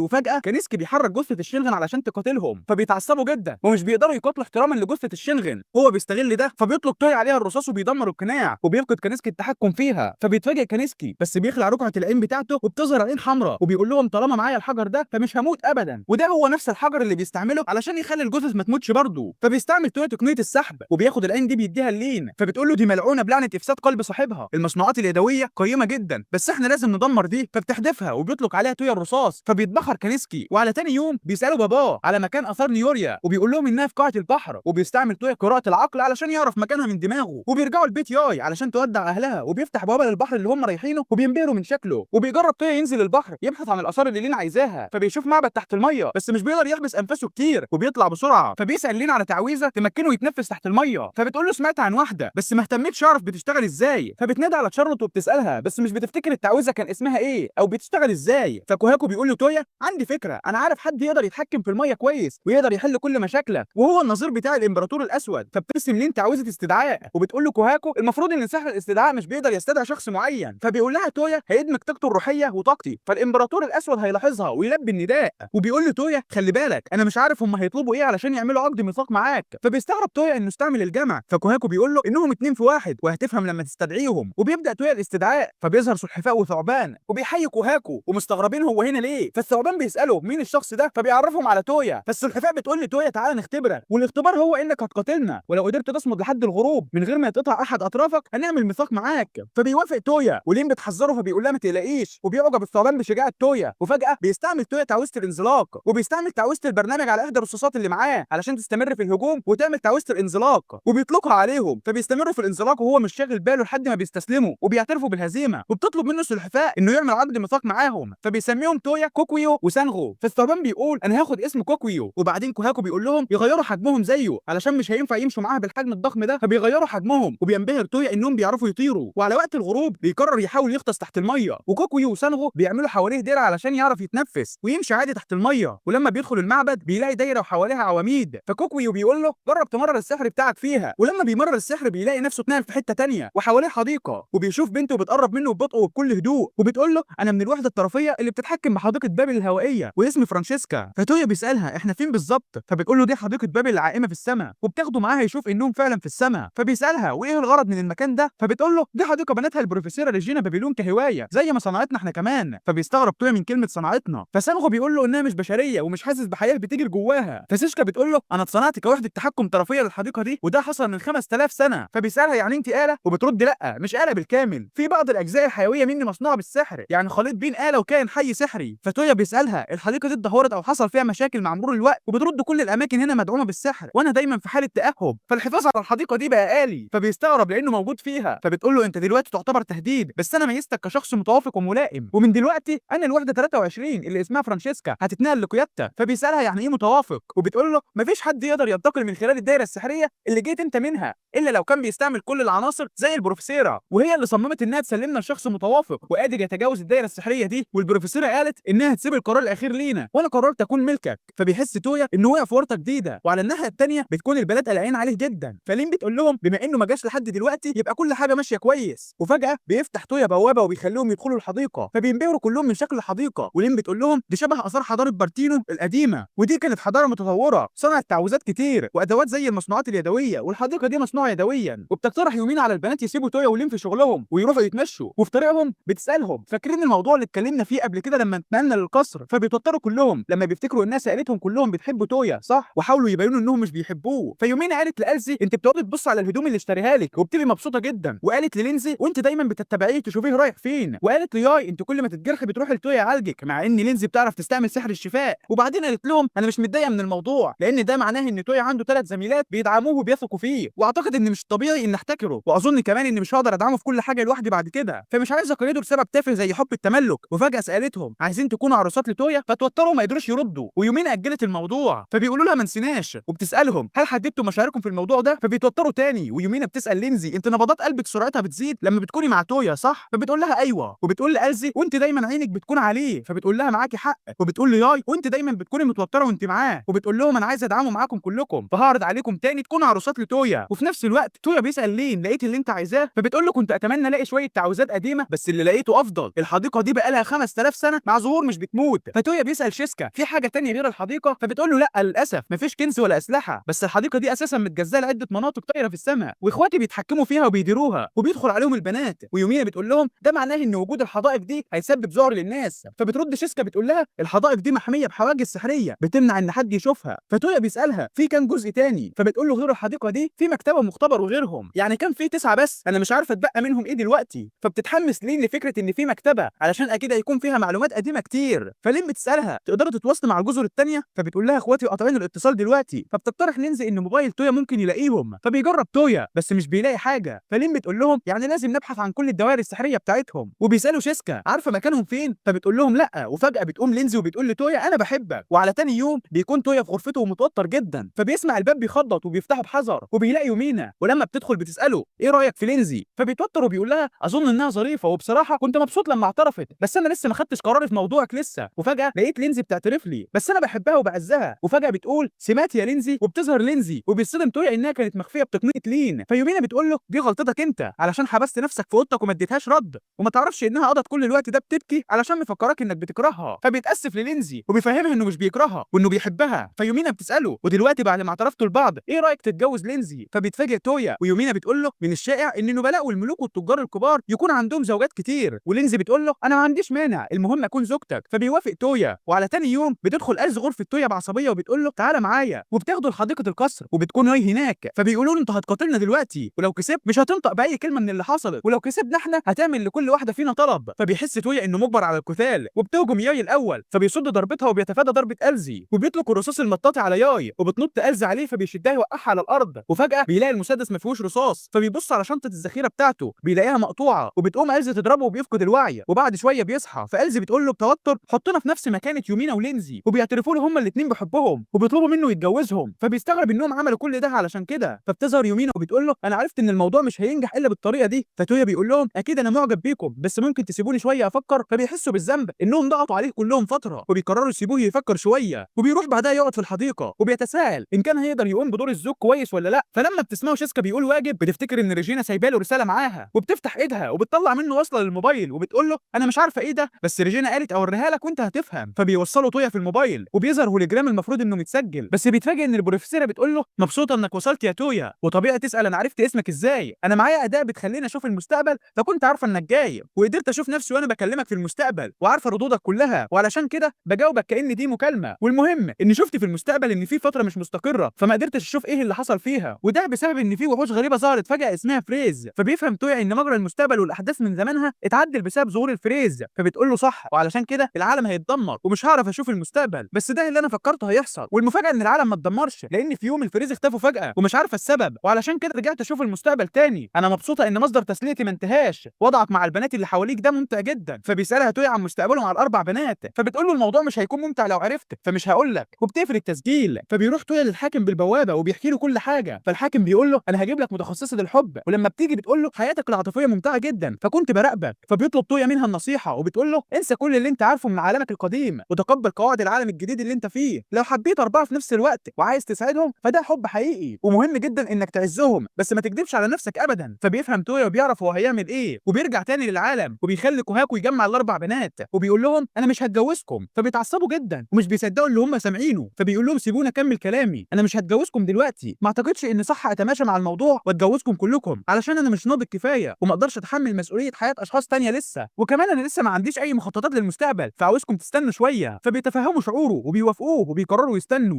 وفجاه كانسكي بيحرك جثه الشينغن علشان تقاتلهم، فبيتعصبوا جدا ومش بيقدروا يقاتلوا احتراما لجثه الشينغن. هو بيستغل ده فبيطلق تويا عليها الرصاص وبيدمر القناع وبيفقد كانسكي التحكم فيها، فبيتفاجئ كانسكي بس بيخلع رقعه العين بتاعته وبتظهر عين حمراء وبيقول لهم طالما معايا الحجر ده فمش هموت ابدا، وده هو نفس الحجر اللي بيستعمله علشان يخلي الجثث ما تموتش برضه. فبيستعمل تويا تقنيه السحب وبياخد العين دي بيديها لين، فبتقول له دي ملعونه بلعنه افساد قلب صاحبها، المصنوعات اليدويه قيمه جدا بس احنا لازم ندمر دي، فبتحدفها وبيطلق عليها تويا الرصاص، فبيتبخر كانسكي. وعلى تاني يوم بيسالوا باباه على مكان اثار نيوريا وبيقول لهم انها في قاعه البحر، وبيستعمل تويا قراءه العقل علشان يعرف مكانها من دماغه، وبيرجعوا البيت ياي علشان تودع اهلها، وبيفتح بوابه للبحر اللي هم رايحينه وبينبهروا من شكله، وبيجرب تويا ينزل البحر يبحث عن الاثار اللي لين عايزاها، فبيشوف معبد تحت الميه بس مش بيقدر يحبس انفاسه كتير وبيطلع بسرعه، فبيسال لين على تعويذه تمكنه يتنفس تحت الميه، فبتقول له سمعت عن واحده بس ما اهتمتش اعرف بتشتغل ازاي، فبتنادي على تشارلوت وبتسالها بس مش بتفتكر التعويذه كان اسمها ايه او بتشتغل ازاي، فكوهاكو بيقول له تويا عندي فكره، انا عارف حد يقدر يتحكم في الميه كويس ويقدر يحل كل مشاكلك وهو النظير بتاع الامبراطور الاسود، فبترسم لين تعويذه استدعاء وبتقول له كوهاكو المفروض ان سحر الاستدعاء مش بيقدر يستدعي شخص معين، فبيقول لها تويا هيدمج طاقته الروحيه وطاقتي فالامبراطور الاسود هيلاحظها ويلبي النداء، وبيقول له تويا خلي بالك انا مش عارف هم هيطلبوا ايه علشان يعملوا عقد ميثاق معاك، فبيستغرب تويا انه استعمل الجمع، فكوهاكو بيقول له انهم 2 في 1 وهتفهم لما تستدعيهم، وبيبدا تويا الاستدعاء فبيظهر سلحفاء وثعبان وبيحيي كوهاكو ومستغربين هو هنا ليه، فالثعبان بيساله مين الشخص ده فبيعرفهم على تويا، فالسلحفاء بتقول لتويا تعالى نختبرك والاختبار هو انك هتقاتلنا ولو قدرت تصمد لحد الغروب من غير ما يتقطع احد اطرافك هنعمل ميثاق معاك، فبيوافق تويا ولين بتحذره فبيقول لها ما تقلقيش، وبيعجب الثعبان بشجاعه تويا، وفجاه بيستعمل تويا تعويذه الانزلاق وبيستعمل تعويذه البرنامج على احدى الرصاصات اللي معاه علشان تستمر في الهجوم وتعمل تعويذه الانزلاق وبيطلقها عليهم، فبيستمروا في الانزلاق وهو مش شاغل باله لحد ما بيستسلموا وبيعترفوا بالهزيمه، وبتطلب منه السلحفاء انه يعمل عقد ميثاق معاهم، فبيسميهم تويا كوكويو وسانغو، فالثعبان بيقول انا هاخد اسم كوكويو، وبعدين كوهاكو بيقول لهم يغيروا حجمهم زيه علشان مش هينفع يمشوا معاها بالحجم الضخم ده، فبيغيروا حجمهم وبينبهر تويا انهم بيعرفوا يطيروا، وعلى وقت الغروب بيقرر يحاول يغطس تحت الميه، وكوكويو وسانغو بيعملوا حواليه دايره علشان يعرف يتنفس ويمشي عادي تحت الميه، ولما بيدخل المعبد بيلاقي دايره وحواليها عواميد، فكوكويو بيقول له جرب تمرر السحر بتاعك فيها، ولما بيمرر السحر بيلاقي نفسه اتنقل في حته تانيه وحواليه حديقه، وبيشوف بنته بتقرب منه ببطء وبكل هدوء وبتقول له انا من الوحده الطرفيه اللي بتتحكم بحديقه بابل الهوائيه واسمي فرانشيسكا، فتويا بيسالها احنا فين بالظبط، فبتقول له دي حديقه بابل العائمه في السماء وبتاخده معاها يشوف انهم فعلا في السماء، فبيسالها وايه الغرض من المكان ده، فبتقول له دي حديقه بنتها البروفيسوره ريجينا بابيلون كهوايه زي ما صنعتنا احنا كمان، فبيستغرب تويا من كلمه صنعتنا، فسانغو بيقول له انها مش بشريه ومش حاسس بحياه بتجري جواها، فسيسكا بتقول له انا اتصنعت كوحده تحكم طرفيه للحديقه دي وده حصل من 5000 سنه، فبيسالها يعني انت آلة وبترد لا مش آلة بالكامل، في بعض الاجزاء الحيويه مني مصنوعه بالسحر يعني خليط بين آلة وكائن حي سحري، فتويا بيسالها الحديقه دي اتدهورت او حصل فيها مشاكل مع مرور الوقت، وبترد كل الاماكن هنا مدعومه بالسحر وانا دايما في حاله تاهب، فالحفاظ على الحديقه دي بقى آلي، فبيستغرب لانه موجود فيها، فبتقول له انت دلوقتي تعتبر تهديد بس انا ميزتك كشخص متوافق وملائم، ومن دلوقتي انا الوحده 23 اللي اسمها فرانشيسكا هتتنقل لقيادتك، فبيسالها يعني ايه متوافق، وبتقول له مفيش حد يقدر ينتقل من خلال الدايره السحريه اللي جيت انت منها الا لو كان بيستعمل كل العناصر زي البروفيسوره، وهي اللي صممت انها تسلمنا لشخص متوافق وقادر يتجاوز الدايره السحريه دي، والبروفيسوره قالت انها تسيب القرار الاخير لينا وانا قررت اكون ملكك، فبيحس تويا انه وقع في ورطه جديده، وعلى الناحيه الثانيه بتكون البنات قلقانين عليه جدا، فلين بتقول لهم بما انه ما جاش لحد دلوقتي يبقى كل حاجه ماشيه كويس، وفجاه بيفتح تويا بوابه وبيخليهم يدخلوا الحديقه، فبينبهروا كلهم من شكل الحديقه، ولين بتقول لهم دي شبه اثار حضاره بارتينو القديمه، ودي كانت حضاره متطوره صنعت تعويذات كتير وادوات زي المصنوعات اليدويه، والحديقه دي مصنوعه يدويا، وبتقترح يومين على البنات يسيبوا تويا ولين في شغلهم ويروحوا يتمشوا، وفي طريقهم بتسالهم فاكرين الموضوع اللي اتكلمنا فيه قبل كده لما اتنقلنا للقصر، فبيتوتروا كلهم لما بيفتكروا انها سالتهم كلهم بتحبوا تويا صح وحاولوا يبينوا انهم مش بيحبوه، فيومين قالت لالزي انت بتقعدي تبص على الهدوم اللي اشتريها لك وبتبقي مبسوطه جدا، وقالت للينزي وانت دايما بتتبعيه تشوفيه رايح فين، وقالت لياي انت كل ما تتجرحي بتروحي لتويا يعالجك، مع ان لينزي بتعرف تستعمل سحر الشفاء، وبعدين قالت لهم انا مش متضايقه من الموضوع لان ده معناه ان تويا عنده 3 زميلات بيدعموه وبيثقوا فيه، واعتقد ان مش طبيعي ان احتكره، واظن كمان ان مش هقدر ادعمه في كل حاجه لوحدي بعد كده، فمش عايز اقيده لسبب تافه زي حب التملك، وفجاه سالتهم عايزين تكونوا عروسات لتويا، فتوتروا ما يقدروش يردوا، ويومين اجلت الموضوع، فبيقولوا لها ما نسيناش، وبتسالهم هل حددتوا مشاعركم في الموضوع ده، فبيتوتروا تاني، ويومين بتسال لينزي انت نبضات قلبك سرعتها بتزيد لما بتكوني مع تويا صح، فبتقول لها ايوه، وبتقول لالزي وانت دايما عينك بتكون عليه، فبتقول لها معاكي حق، وبتقول له ياي وانت دايما بتكوني متوتره وانت معاه، وبتقول لهم انا عايزه ادعمه معاكم كلكم، فهعرض عليكم تاني تكونوا عروسات لتويا. وفي نفس الوقت تويا بيسال لين لقيت اللي انت عايزاه، فبتقول له كنت اتمنى الاقي شويه تعويذات قديمه بس اللي لقيته افضل، الحديقه دي بقالها 5000 سنه مع زهور مش بتموت. فتويا بيسال شيسكا في حاجه تانية غير الحديقه، فبتقول له لا للاسف مفيش كنز ولا اسلحه، بس الحديقه دي اساسا متجزاه لعده مناطق طايره في السماء، واخواتي بيتحكموا فيها وبيديروها وبيدخل عليهم البنات. ويومينا بتقول لهم ده معناه ان وجود الحدائق دي هيسبب ذعر للناس. فبترد شيسكا بتقول لها الحدائق دي محميه بحواجز سحريه بتمنع ان حد يشوفها. فتويا بيسالها في كام جزء تاني، فبتقول له غير الحديقه دي في مكتبه ومختبر وغيرهم، يعني كان في 9 بس انا مش عارفه اتبقى منهم ايه دلوقتي. فبتتحمس لين لفكره ان في مكتبه علشان اكيد هيكون فيها معلومات قديمه كتير. فلين بتسالها تقدروا تتواصلوا مع الجزر التانيه، فبتقول لها اخواتي قاطعين الاتصال دلوقتي. فبتقترح لينزي ان موبايل تويا ممكن يلاقيهم، فبيجرب تويا بس مش بيلاقي حاجه. فلين بتقول لهم يعني لازم نبحث عن كل الدوائر السحريه بتاعتهم. وبيسالوا شيسكا عارفه مكانهم فين، فبتقول لهم لا. وفجاه بتقوم لينزي وبتقول لتويا انا بحبك. وعلى تاني يوم بيكون تويا في غرفته ومتوتر جدا، فبيسمع الباب بيخبط وبيفتحه بحذر وبيلاقي يومينا. ولما بتدخل بتساله ايه رايك في لينزي، فبيتوتر وبيقول لها اظن انها ظريفه وبصراحه كنت مبسوط لما اعترفت، بس انا لسه ما خدتش قراري في موضوعك لسه. وفجاه لقيت لينزي بتعترف لي بس انا بحبها وبعزها. وفجاه بتقول سمعت يا لينزي، وبتظهر لينزي وبيصدم تويا انها كانت مخفيه بتقنيه لين. فيومينا بتقول له دي غلطتك انت علشان حبست نفسك في اوضتك وما اديتهاش رد، وما تعرفش انها قضت كل الوقت ده بتبكي علشان مفكراك انك بتكرهها. فبيتاسف للينزي وبيفهمها انه مش بيكرهها وانه بيحبها. فيومينا بتساله ودلوقتي بعد ما اعترفتوا لبعض ايه رايك تتجوز لينزي، فبيتفاجئ تويا. ويومينا بتقول له من الشائع ان النبلاء والملوك والتجار الكبار يكون عندهم زوجات كتير. ولينزي بتقول له انا ما عنديش مانع المهم اكون زوجتك. فبيوافق تويا. وعلى تاني يوم بتدخل ألز غرفه تويا بعصبيه وبتقول له تعالى معايا، وبتاخده لحديقه القصر وبتكون هي هناك. فبيقولوا له انت هتقاتلنا دلوقتي، ولو كسبت مش هتنطق باي كلمه من اللي حصلت، ولو كسبنا احنا هتعمل لكل واحده فينا طلب. فبيحس تويا انه مجبر على القتال وبتهجم ياي الاول، فبيصد ضربتها وبيتفادى ضربه ألزي وبيطلق الرصاص المطاطي على ياي، وبتنط ألز عليه فبيشدها يوقعها على الارض. وفجاه بيلاقي المسدس ما فيهوش رصاص، فبيبص على شنطه الذخيره بتاعته بيلاقيها مقطوعه، وبتقوم ألز تضربه وبيفقد الوعي. وبعد شويه بيصحى، فألز بتقول له بتوتر حطنا في نفس مكانه يومينا ولينزي، وبيعترفوا له هما الاثنين بحبهم وبيطلبوا منه يتجوزهم. فبيستغرب انهم عملوا كل ده علشان كده. فبتظهر يومينا وبتقول له انا عرفت ان الموضوع مش هينجح الا بالطريقه دي. فتويا بيقول لهم اكيد انا معجب بيكم بس ممكن تسيبوني شويه افكر. فبيحسوا بالذنب انهم ضغطوا عليه كلهم فتره، وبيقرروا يسيبوه يفكر شويه. وبيروح بعدها يقعد في الحديقه وبيتساءل ان كان هيقدر يقوم بدور الزوج كويس ولا لا. فلما بتسمعه شيسكا بيقول واجب بتفتكر ان ريجينا سايبه له رساله معاها، وبتفتح ايدها وبتطلع منه وصله للموبايل وبتقول له انا مش عارفه ايه ده بس ريجينا قالت اوريها لك وانت هتفهم. فبيوصلوا تويا في الموبايل وبيظهر هوليجرام المفروض انه متسجل، بس بيتفاجئ ان البروفيسوره بتقول له مبسوطه انك وصلت يا تويا. وطبيعي تسال انا عرفت اسمك ازاي، انا معايا اداه بتخليني اشوف المستقبل فكنت عارفه انك جاي، وقدرت اشوف نفسي وانا بكلمك في المستقبل وعارفه ردودك كلها، وعلشان كده بجاوبك كأن دي مكالمه. والمهم اني شفت في المستقبل ان في فتره مش مستقره فما قدرتش اشوف ايه اللي حصل فيها، وده بسبب ان في وحوش غريبه ظهرت فجاه اسمها فريز. فبيفهم تويا ان مجرى المستقبل والاحداث من زمانها اتعدل بسبب ظهور الفريز. فبتقول له صح وعلشان كده العالم هيتدمر ومش هعرف اشوف المستقبل، بس ده اللي انا فكرته هيحصل. والمفاجاه ان العالم ما اتدمرش لان في يوم الفريز اختفوا فجاه ومش عارفه السبب، وعلشان كده رجعت اشوف المستقبل تاني. انا مبسوطه ان مصدر تسليتي ما انتهاش، وضعك مع البنات اللي حواليك ده ممتع جدا. فبيسالها تويا عن مستقبله مع الاربع بنات، فبتقول له الموضوع مش هيكون ممتع لو عرفت فمش هقول لك، وبتقفل التسجيل. فبيروح تويا للحاكم بالبوابه وبيحكي له كل حاجه. فالحاكم بيقول له انا هجيب لك متخصصه الحب، ولما بتيجي بتقول له حياتك العاطفيه ممتعه جدا فكنت براقبك. فبيطلب تويا منها النصيحه وبتقول له انسى كل اللي انت عارفه من عالمك القديم وتقبل قواعد العالم الجديد اللي انت فيه. لو حبيت اربعه في نفس الوقت وعايز تسعدهم فده حب حقيقي، ومهم جدا انك تعزهم بس ما تكذبش على نفسك ابدا. فبيفهم تويا وبيعرف هو هيعمل ايه، وبيرجع تاني للعالم وبيخلي كوهاكو يجمع الاربع بنات وبيقول لهم انا مش هتجوزكم. فبيتعصبوا جدا ومش بيصدقوا اللي هم سامعينه، فبيقول لهم سيبوني اكمل كلامي، انا مش هتجوزكم دلوقتي، ما اعتقدش ان صح اتماشى مع الموضوع واتجوزكم كلكم علشان انا مش ناضج كفايه وما اقدرش اتحمل مسؤوليه حياه اشخاص تانية لسه، وكمان انا لسه ما عنديش اي مخططات للمستقبل فعاوزكم تستنوا شويه. فبيتفهموا شعوره وبيوافقوه وبيقرروا يستنوا.